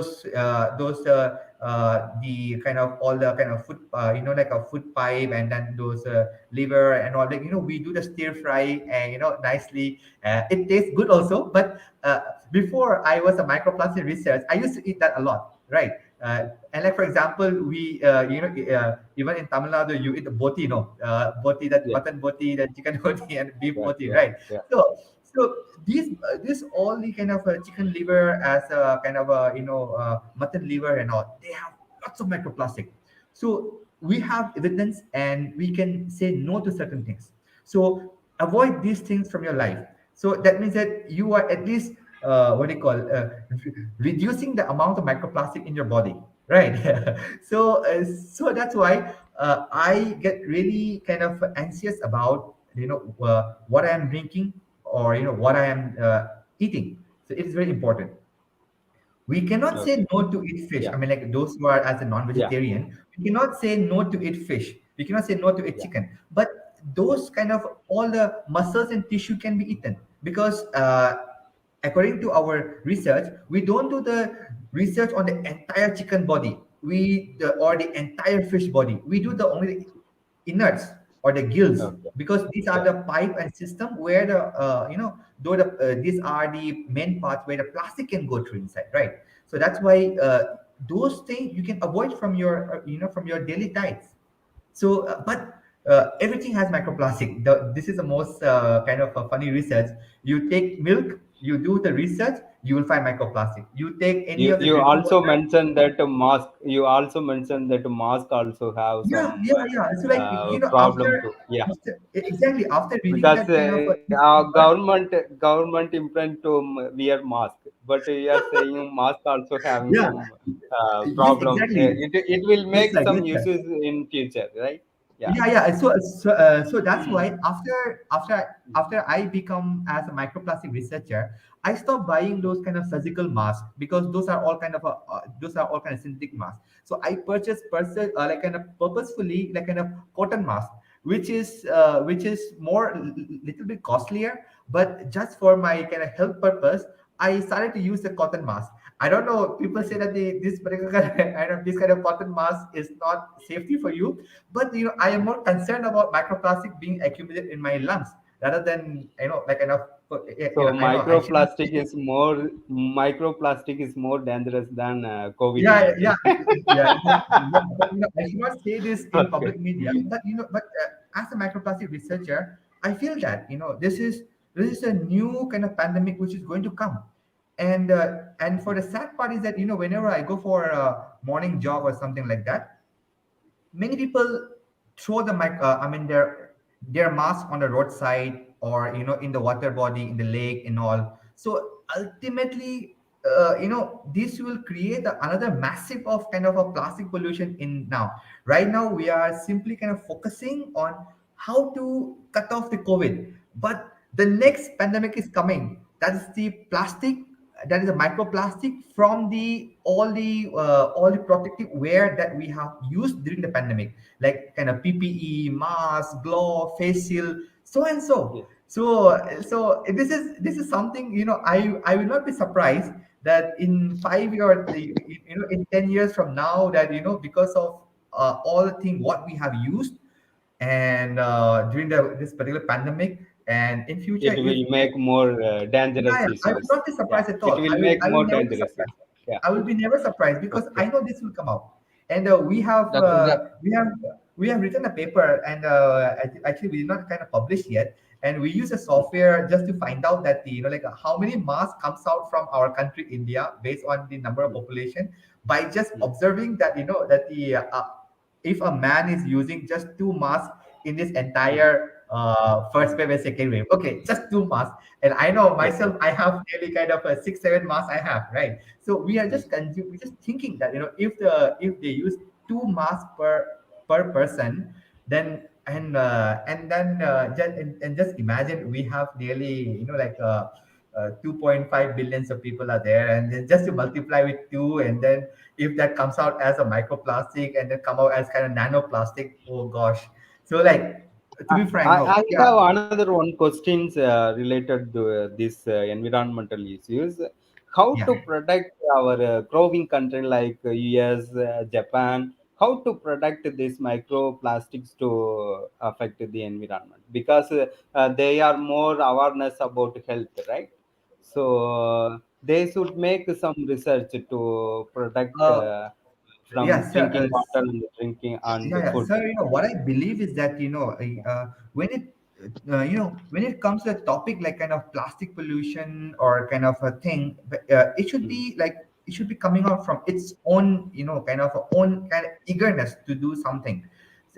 kind of all the kind of food, like a food pipe, and then those liver and all that. We do the stir fry and nicely. It tastes good also. But before I was a microplastic research, I used to eat that a lot, right? And like for example, we even in Tamil Nadu, you eat the boti, boti, that Yeah. mutton boti, that chicken boti, and beef Yeah. boti, Yeah. right? Yeah. So this all the kind of chicken liver as a kind of a mutton liver and all, they have lots of microplastic. So we have evidence and we can say no to certain things. So avoid these things from your life. So that means that you are at least what do you call reducing the amount of microplastic in your body, right? So that's why I get really kind of anxious about what I am drinking, or what I am eating. So it is very important. We cannot say Okay. no to eat fish. Yeah. I mean, like those who are as a Yeah. non-vegetarian, we cannot say no to eat fish. We cannot say no to eat Yeah. chicken. But those kind of all the muscles and tissue can be eaten, because according to our research, we don't do the research on the entire chicken body. Or the entire fish body. We do the only innards or the gills, Okay. because these are Yeah. the pipe and system where the though these are the main parts where the plastic can go through inside, right? So that's why those things you can avoid from your from your daily diets. So but everything has microplastic. This is the most kind of a funny research. You take milk, you do the research, you will find microplastic. You take any You of the you drinking also water. mentioned that mask. You also mentioned that mask also have Yeah, some yeah, yeah. So like problem too. Yeah, exactly after reading because that kind of our government implement to wear mask, but you are saying mask also having yeah, some yes, problem. exactly. It will Yes, make sir. some Yes, sir. uses in future, right? Yeah. Yeah, yeah. So that's why after I become as a microplastic researcher, I stopped buying those kind of surgical masks because those are all kind of synthetic masks. So I like kind of purposefully like kind of cotton mask, which is more little bit costlier, but just for my kind of health purpose, I started to use the cotton mask. I don't know. People say that this particular this kind of cotton mask is not safety for you, but I am more concerned about microplastic being accumulated in my lungs rather than like enough. So I know I shouldn't say. microplastic is more dangerous than Yeah, yeah, COVID-19. yeah, yeah. But I should not say this in Okay. public media. But as a microplastic researcher, I feel that this is a new kind of pandemic which is going to come, and for the sad part is that whenever I go for a morning jog or something like that, many people throw I mean their mask on the roadside or in the water body in the lake and all. So ultimately, this will create another massive of kind of a plastic pollution in now. Right now we are simply kind of focusing on how to cut off the COVID, but the next pandemic is coming. That's the plastic, that is a microplastic from the all the protective wear that we have used during the pandemic, like kind of PPE, mask, glove, face shield, so and so. Yes. So this is something, I will not be surprised that in 5 years, in 10 years from now, that because of all the thing what we have used and during this particular pandemic, and in future, It if will make more yeah, dangerous yeah, I will issues. not be Yeah, surprised at it all. will I will make I will more never be dangerous surprised. issues. Yeah. I will be never surprised because I Okay. know this will come out. And Dr. Ja- we have written a paper, and actually we did not kind of publish yet. And we use a software just to find out that like how many masks comes out from our country India based on the number of Mm, population, by just mm, observing that that the if a man is using just two masks in this mm. entire first wave and second wave. Okay, just two masks. And I know Okay. myself, I have nearly kind of a 6 7 masks I have, right? So we are Mm, we're just thinking that if they use two masks per person, then and just imagine we have nearly 2.5 billions of people are there, and then just to multiply with two, and then if that comes out as a microplastic and then come out as kind of nanoplastic, oh gosh. So like, to be frank, no, I yeah, have another one questions related to this environmental issues. How yeah. to protect our growing country like US, Japan? How to protect these microplastics to affect the environment? Because they are more awareness about health, right? So they should make some research to protect uh, yeah, from sir. drinking water and drinking and Yeah, yeah, food. sir. What I believe is that when it comes to a topic like kind of plastic pollution or kind of a thing, Mm, it should be coming out from its own kind of own kind of eagerness to do something,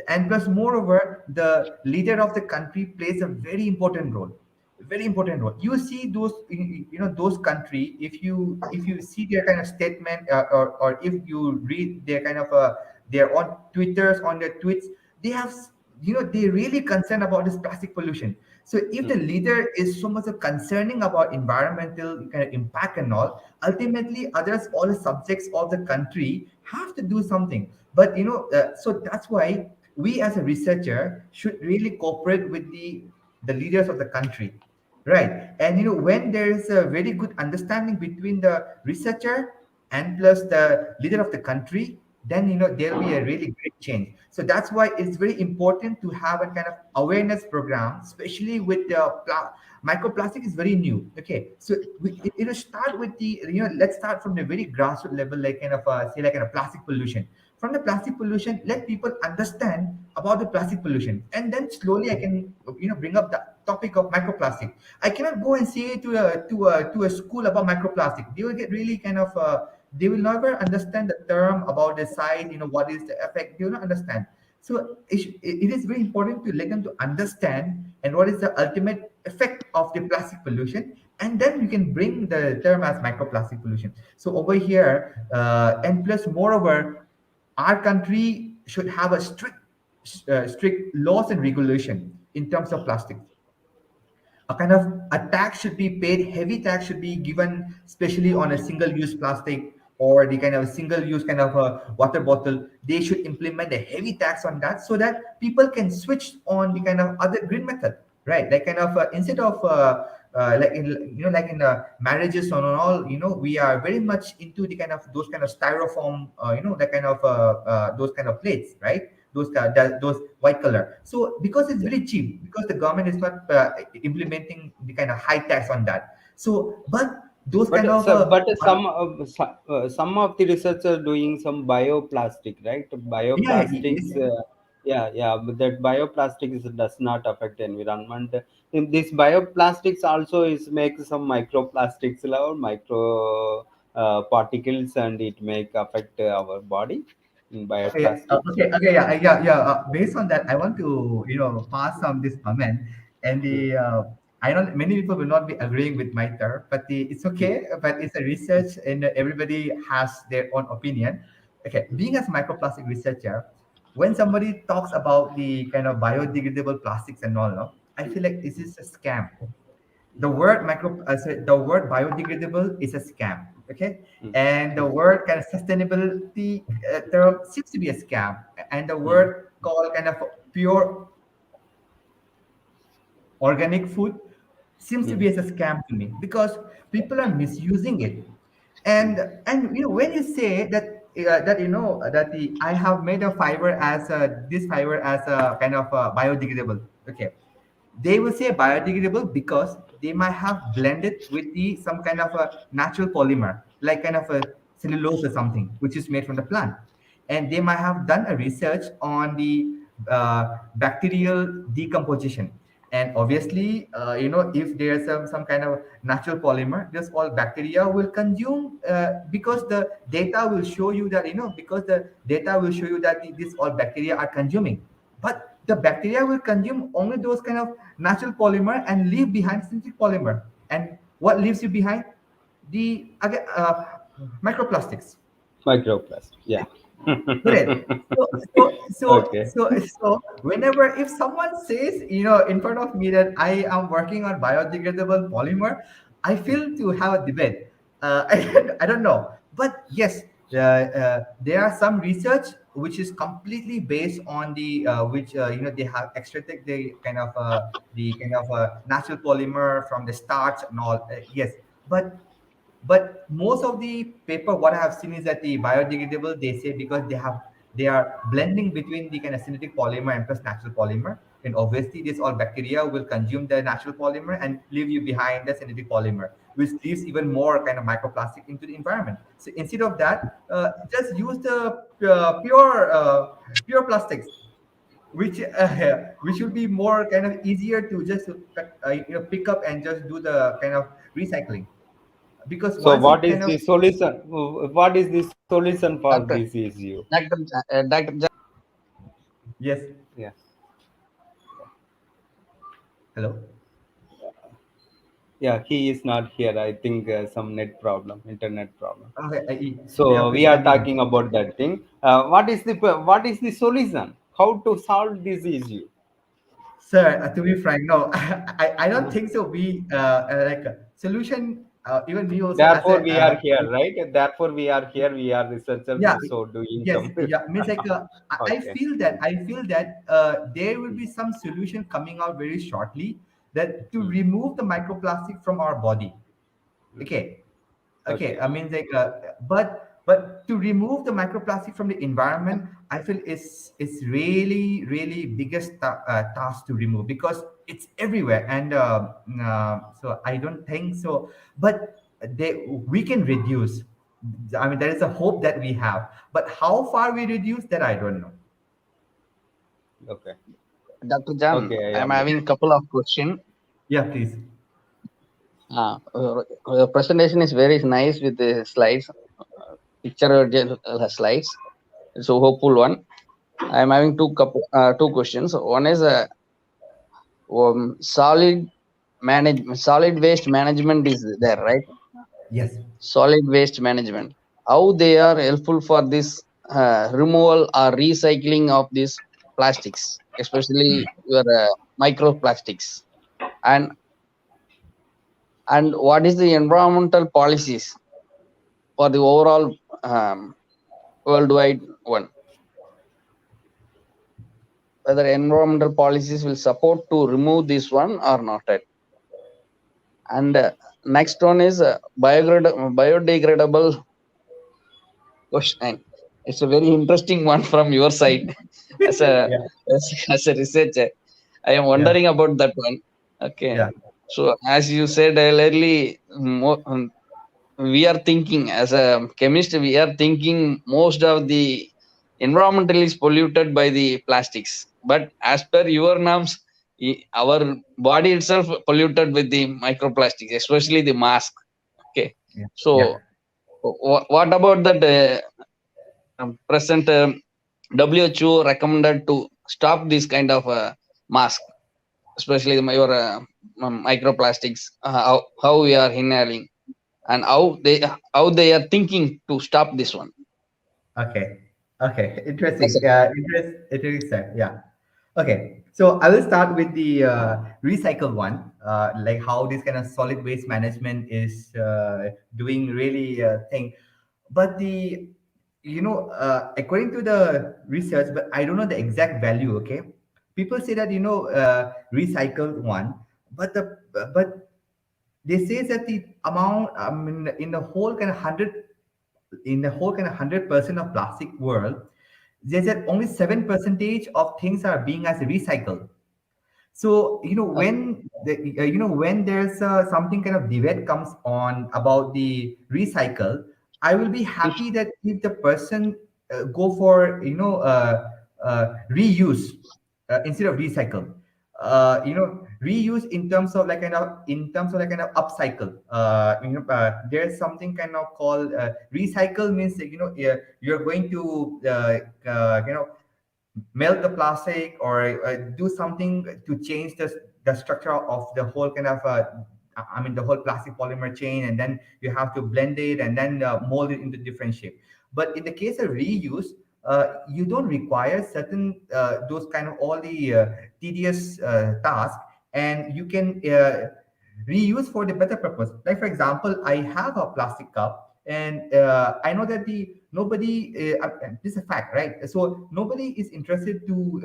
and plus moreover the leader of the country plays a very important role. You see those those country, if you see their kind of statement, or if you read their kind of their on twitters, on their tweets, they have they really concerned about this plastic pollution. So if the mm, leader is so much of concerning about environmental kind of impact and all, ultimately others, all the subjects of the country have to do something. But so that's why we as a researcher should really cooperate with the leaders of the country, right? And when there is a very good understanding between the researcher and plus the leader of the country, then there'll be a really great change. So that's why it's very important to have a kind of awareness program, especially with microplastic is very new. Okay, so start with the let's start from the very grassroots level, like kind of say like kind of plastic pollution. From the plastic pollution, let people understand about the plastic pollution, and then slowly I can bring up the topic of microplastic. I cannot go and say to a school about microplastic. They will get really kind of they will never understand the term about the size, what is the effect. They will not understand. So it is very important to let them to understand and what is the ultimate effect of the plastic pollution, and then you can bring the term as microplastic pollution. So over here, and plus moreover, our country should have a strict laws and regulation in terms of plastics. A kind of a tax should be paid, heavy tax should be given, especially on a single use plastic or the kind of single use kind of a water bottle. They should implement a heavy tax on that so that people can switch on the kind of other green method, right? Like kind of instead of like in like in marriages and all, we are very much into the kind of those kind of styrofoam, that kind of those kind of plates, right? Those white color. So because it's Yeah. very cheap, because the government is not implementing the kind of high tax on that. So, but those But kind of some of the research are doing some bioplastic, right? yeah, Bioplastics, yes. yeah, but that bioplastics does not affect environment. And this bioplastics also is make some microplastics or micro particles, and it make affect our body in bioplastics. Okay, yeah, yeah. Based on that, I want to pass on this comment, and Mm, I know many people will not be agreeing with my term, but it's mm, okay. But it's a research, and everybody has their own opinion. Okay, being as microplastic researcher, when somebody talks about the kind of biodegradable plastics and all, no, I feel like this is a scam. The word biodegradable is a scam. Okay, mm, and the mm, word kind of sustainability term seems to be a scam, and the mm, word called kind of pure organic food seems to mm, be as a scam to me, because people are misusing it. mm, And when you say that that the I have made a fiber as a this fiber as a kind of biodegradable. Okay, they will say biodegradable because they might have blended with the some kind of a natural polymer, like kind of a cellulose or something, which is made from the plant. And they might have done a research on the bacterial decomposition. And obviously, if there's some kind of natural polymer, this all bacteria will consume, because the data will show you that because the data will show you that this all bacteria are consuming. But the bacteria will consume only those kind of natural polymer and leave behind synthetic polymer. And what leaves you behind? The again microplastics. microplastic. Yeah. Correct. Okay. So whenever if someone says, in front of me that I am working on biodegradable polymer, I feel to have a debate. I don't know, but yes, there are some research which is completely based on the which they have extracted the kind of natural polymer from the starch and all. Yes, but most of the paper what I have seen is that the biodegradable, they say, because they are blending between the kind of synthetic polymer and plus natural polymer, and obviously this all bacteria will consume the natural polymer and leave you behind the synthetic polymer, which leaves even more kind of microplastic into the environment. So instead of that, just use the pure plastics, which will be more kind of easier to just pick up and just do the kind of recycling, because So once what it is kind of the solution? What is the solution for Doctor, this issue? Doctor, yes. Yeah. Hello. Yeah, he is not here. I think some net problem, internet problem. Okay, yeah, So please we are continue. talking about that thing. What is the solution? How to solve this issue? Sir, to be frank, no, I don't think so. We like solution. Even me also as Therefore a we are here, right? Therefore we are here. We are researchers, yeah, so doing yes, some. yeah, means like I Okay. feel that there will be some solution coming out very shortly, that to Mm, remove the microplastic from our body. mm. Okay, okay, Okay. I mean like but But to remove the microplastic from the environment, I feel is really really biggest task to remove, because it's everywhere, and so I don't think so. But we can reduce. I mean, there is a hope that we have, but how far we reduce that, I don't know. Okay. Dr. Jan, Okay, I I'm understand. having a couple of questions. Yeah, please. The presentation is very nice with the slides, picture slides. It's a hopeful one. I'm having two questions. One is solid waste management is there, right? Yes. Solid waste management. How they are helpful for this removal or recycling of these plastics, especially your microplastics, and what is the environmental policies for the overall worldwide one, whether environmental policies will support to remove this one or not. And next one is biodegradable question. It's a very interesting one from your side as a Yeah. as a researcher. I am Yeah. wondering about that one. Okay, Yeah. so as you said earlier, we are thinking as a chemist, we are thinking most of the environmental is polluted by the plastics, but as per your norms, our body itself polluted with the microplastics, especially the mask. Okay, Yeah. Yeah. so what about that present WHO recommended to stop this kind of mask, especially your microplastics, how we are inhaling, and how they are thinking to stop this one. Okay. Okay. That's Interesting. it. Interesting. Yeah. Okay. So I will start with the recycle one, like how this kind of solid waste management is doing really thing. But according to the research, but I don't know the exact value. Okay. People say that, recycle one, but they say that the amount, in the whole kind of 100% of plastic world, they said only 7% of things are being as recycled. So when there's something kind of debate comes on about the recycle, I will be If happy that if the person go for reuse instead of recycle. Reuse in terms of upcycle. There's something kind of called recycle, means you're going to melt the plastic, or do something to change the structure of the whole kind of the whole plastic polymer chain, and then you have to blend it and then mold it into different shape. But in the case of reuse, you don't require certain those kind of all the tedious tasks, and you can reuse for the better purpose. Like for example, I have a plastic cup, and I know that the nobody this is a fact, right? So nobody is interested to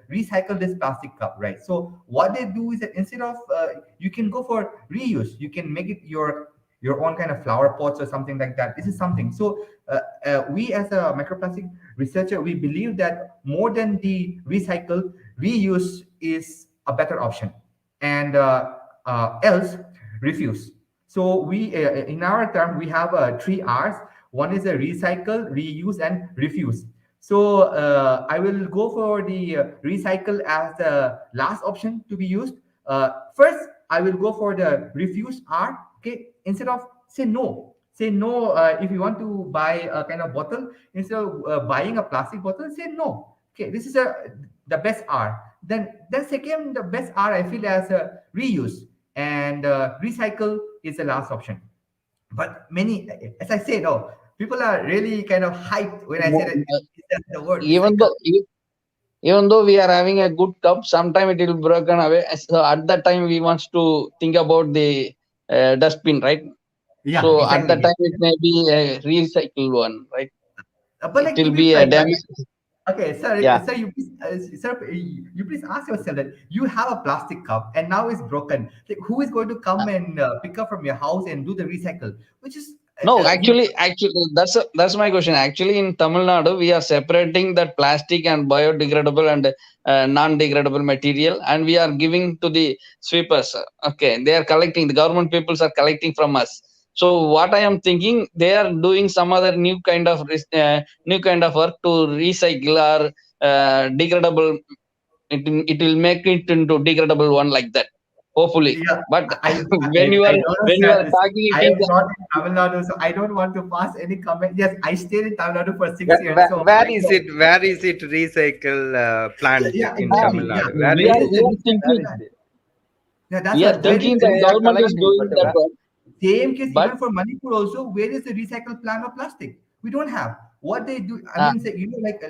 recycle this plastic cup, right? So what they do is that instead of you can go for reuse, you can make it your own kind of flower pots or something like that. This is something. So we as a microplastic researcher, we believe that more than the recycle, reuse is a better option, and else refuse. So we in our term we have three R's. One is a recycle, reuse, and refuse. So I will go for the recycle as the last option to be used. First, I will go for the refuse R. Okay, instead of say no. If you want to buy a kind of bottle, instead of buying a plastic bottle, say no. Okay, this is the best R. Then second, the best R I feel as a reuse, and recycle is the last option. But many, as I said, oh, people are really kind of hyped when I say that it's the word even recycle. though even though we are having a good cup, sometime it will broken away. So at that time we wants to think about the dustbin, right? Yeah, So at that exactly. time it may be a recycled one, right? But It like, to will be be a frank, damage. okay, Yeah, sir, you please ask yourself that you have a plastic cup and now it's broken. Like, who is going to come and pick up from your house and do the recycle? Which is No, you know, actually, that's my question. Actually, in Tamil Nadu, we are separating that plastic and biodegradable and non-degradable material, and we are giving to the sweepers. Okay, they are collecting. The government peoples are collecting from us. So what I am thinking, they are doing some other new kind of work to recycle or degradable. It will make it into degradable one like that. Hopefully, yeah, but I don't know, when you are sir. talking, I it is am not in Tamil Nadu, so I don't want to pass any comment. Yes, I stayed in Tamil Nadu for 6 years, so Where I is know. it? Where is it recycle plant Yeah, in Tamil exactly. Yeah, Nadu? Where is where is it? we the are recycle Where thinking is plan? it? Yeah, that's we are a very thinking good. that Actually, they are government is collecting, doing but that one, Same case but even for Manipur also. Where is the recycle plan of plastic? We don't have. What they do, I uh, mean, say,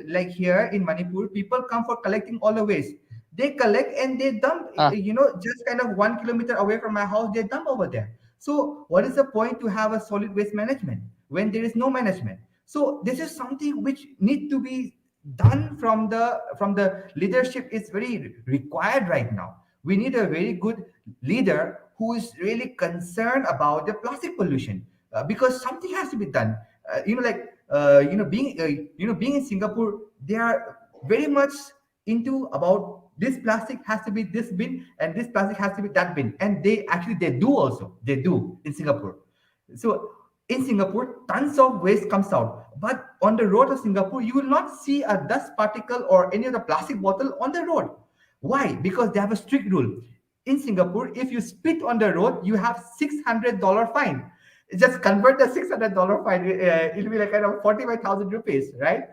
like here in Manipur, people come for collecting all the waste. They collect and they dump. uh, Just kind of 1 kilometer away from my house, they dump over there. So what is the point to have a solid waste management when there is no management? So this is something which need to be done from the leadership. Is very required right now. We need a very good leader who is really concerned about the plastic pollution, because something has to be done. Being in Singapore, they are very much into about this plastic has to be this bin and this plastic has to be that bin, and they do also, they do in Singapore. So in Singapore, tons of waste comes out, but on the road of Singapore, you will not see a dust particle or any of the plastic bottle on the road. Why? Because they have a strict rule. In Singapore, if you spit on the road, you have $600 fine. Just convert the $600 fine. It'll be like kind of 45,000 rupees, right?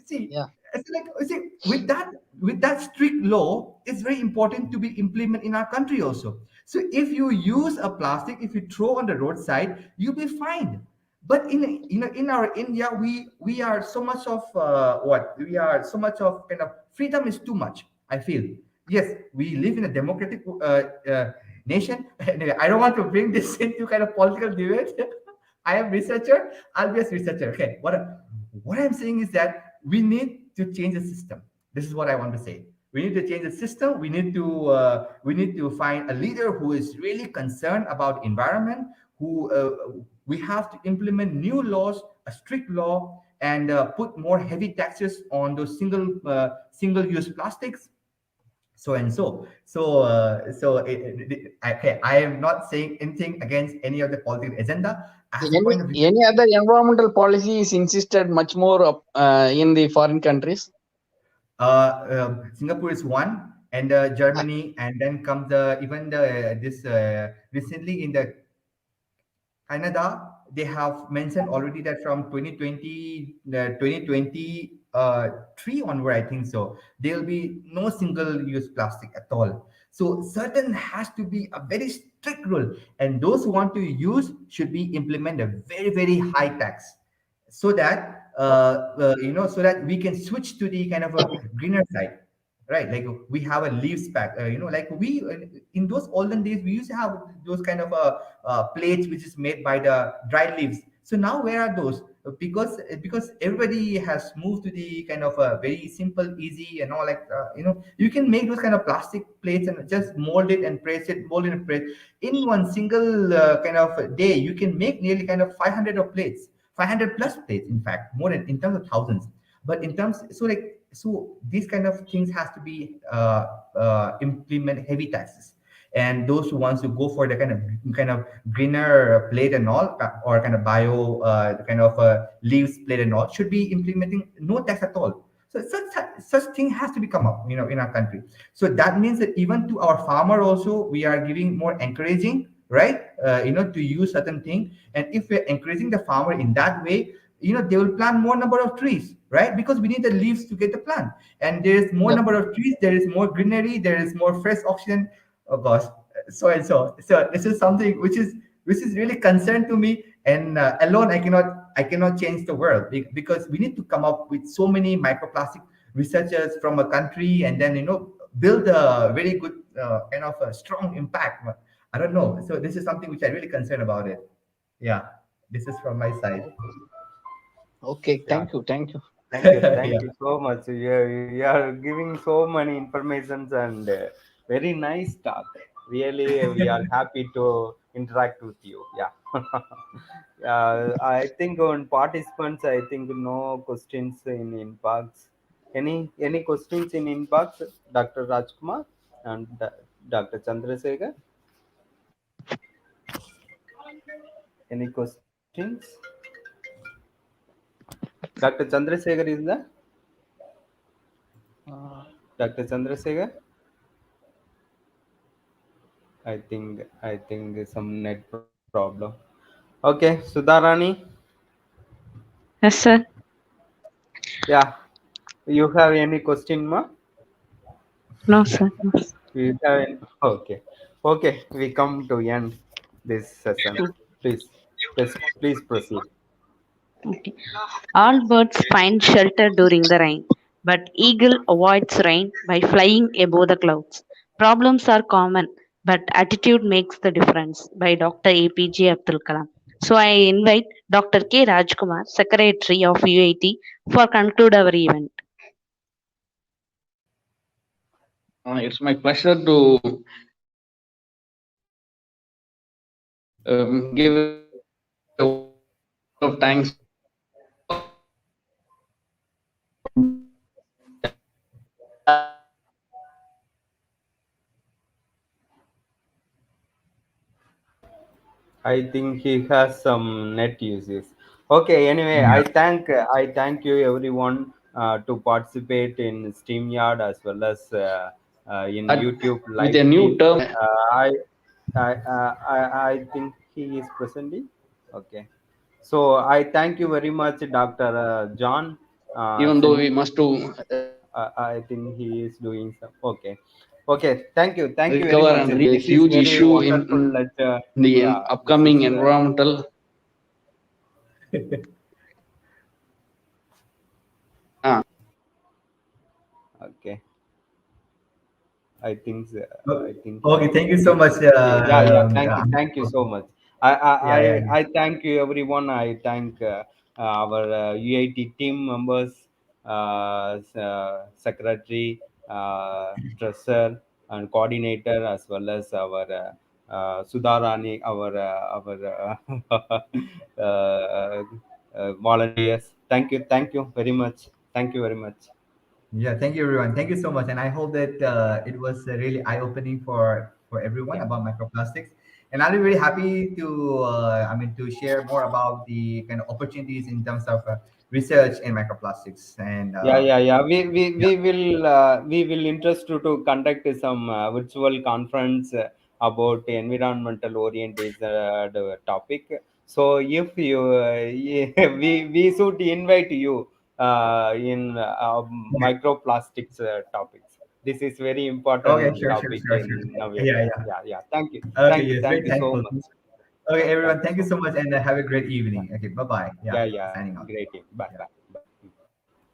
See, yeah. it's like see with that strict law, it's very important to be implemented in our country also. So if you use a plastic, if you throw on the roadside, you'll be fined. But in our India, we are so much of what we are so much of kind of freedom is too much, I feel. Yes, we live in a democratic nation. Anyway, I don't want to bring this into kind of political debate. I am researcher. I'll be a researcher. Okay. What I'm saying is that we need to change the system. This is what I want to say. We need to change the system. We need to find a leader who is really concerned about environment. Who We have to implement new laws, a strict law, and put more heavy taxes on those single use plastics, so and okay, I am not saying anything against any of the political agenda as a point of view. Any other environmental policy is insisted much more in the foreign countries. Singapore is one, and Uh, Germany, and then comes the even the this recently in the Canada, they have mentioned already that from 2023 onward, I think so, there will be no single-use plastic at all. So certain has to be a very strict rule, and those who want to use should be implement a very, very high tax, so that so that we can switch to the kind of a greener side, right? Like we have a leaves pack, like we in those olden days we used to have those kind of plates which is made by the dried leaves. So now where are those? Because everybody has moved to the kind of a very simple, easy, and all, like you can make those kind of plastic plates and just mold it and press. In one single kind of day, you can make nearly kind of 500 of plates, 500 plus plates, in fact, more than in terms of thousands. But in terms, so these kind of things has to be implement heavy taxes, and those who wants to go for the kind of greener plate and all, or kind of bio kind of leaves plate and all, should be implementing no tax at all. So such thing has to be come up, in our country. So that means that even to our farmer also, we are giving more encouraging, right? To use certain thing, and if we're encouraging the farmer in that way, they will plant more number of trees, right? Because we need the leaves to get the plant, and there is more yep. number of trees, there is more greenery, there is more fresh oxygen. Oh gosh, so this is something which is really concern to me, and alone I cannot change the world, because we need to come up with so many microplastic researchers from a country, and then build a very good kind of a strong impact. I don't know, so this is something which I really concern about it. Yeah, this is from my side. Okay, Yeah. thank you. Thank you. Yeah. Thank you so much. You are giving so many informations and very nice talk. Really, we are happy to interact with you. Yeah. I think on participants, I think no questions in inbox. Any questions in inbox, Dr. Rajkumar and Dr. Chandrasekhar? Any questions? Dr. Chandrasekhar is there? Dr. Chandrasekhar? I think some net problem. Okay, Sudharani. Yes, sir. Yeah, you have any question, ma? No, sir. No, sir. We have okay. Okay, we come to end this session. Please, please proceed. Okay. All birds find shelter during the rain, but eagle avoids rain by flying above the clouds. Problems are common, but attitude makes the difference by Dr. APJ Abdul Kalam. So I invite Dr. K. Rajkumar, Secretary of UIT, for conclude our event. It's my pleasure to give a word of thanks to I think he has some net uses. Okay, anyway, Yeah. I thank you everyone to participate in StreamYard as well as in YouTube with live a new stream. term, I I think he is presenting. Okay, so I thank you very much, Dr. John. even though we must to I think he is doing some. Okay, okay. Thank you very recover much. and This is huge very issue wonderful. in the Yeah, this is upcoming environmental. Uh, okay. I think Oh, I think okay, thank you so he's much. yeah. Thank you so much. I I Yeah, yeah, I thank you everyone. I thank our UIT team members, secretary, treasurer, and coordinator, as well as our Sudharani, our volunteers. Thank you very much. Thank you very much. yeah. Thank you, everyone. Thank you so much, and I hope that it was really eye-opening for everyone Yeah. about microplastics. And I'll be really happy to, to share more about the kind of opportunities in terms of research in microplastics. And Yeah. yeah, We will interest to conduct some virtual conference about environmental oriented topic. So if you, we should invite you in microplastics topics. This is very okay, important sure, sure, topic sure, sure. in Yeah, nowadays. yeah. Yeah. Okay, yes, very Thank you so thankful. much. Okay, Yeah, everyone, thank you thank you so so much. much, and have a great Yeah, evening. Okay, bye bye. Yeah, signing yeah. off. Great. Bye, Yeah. bye.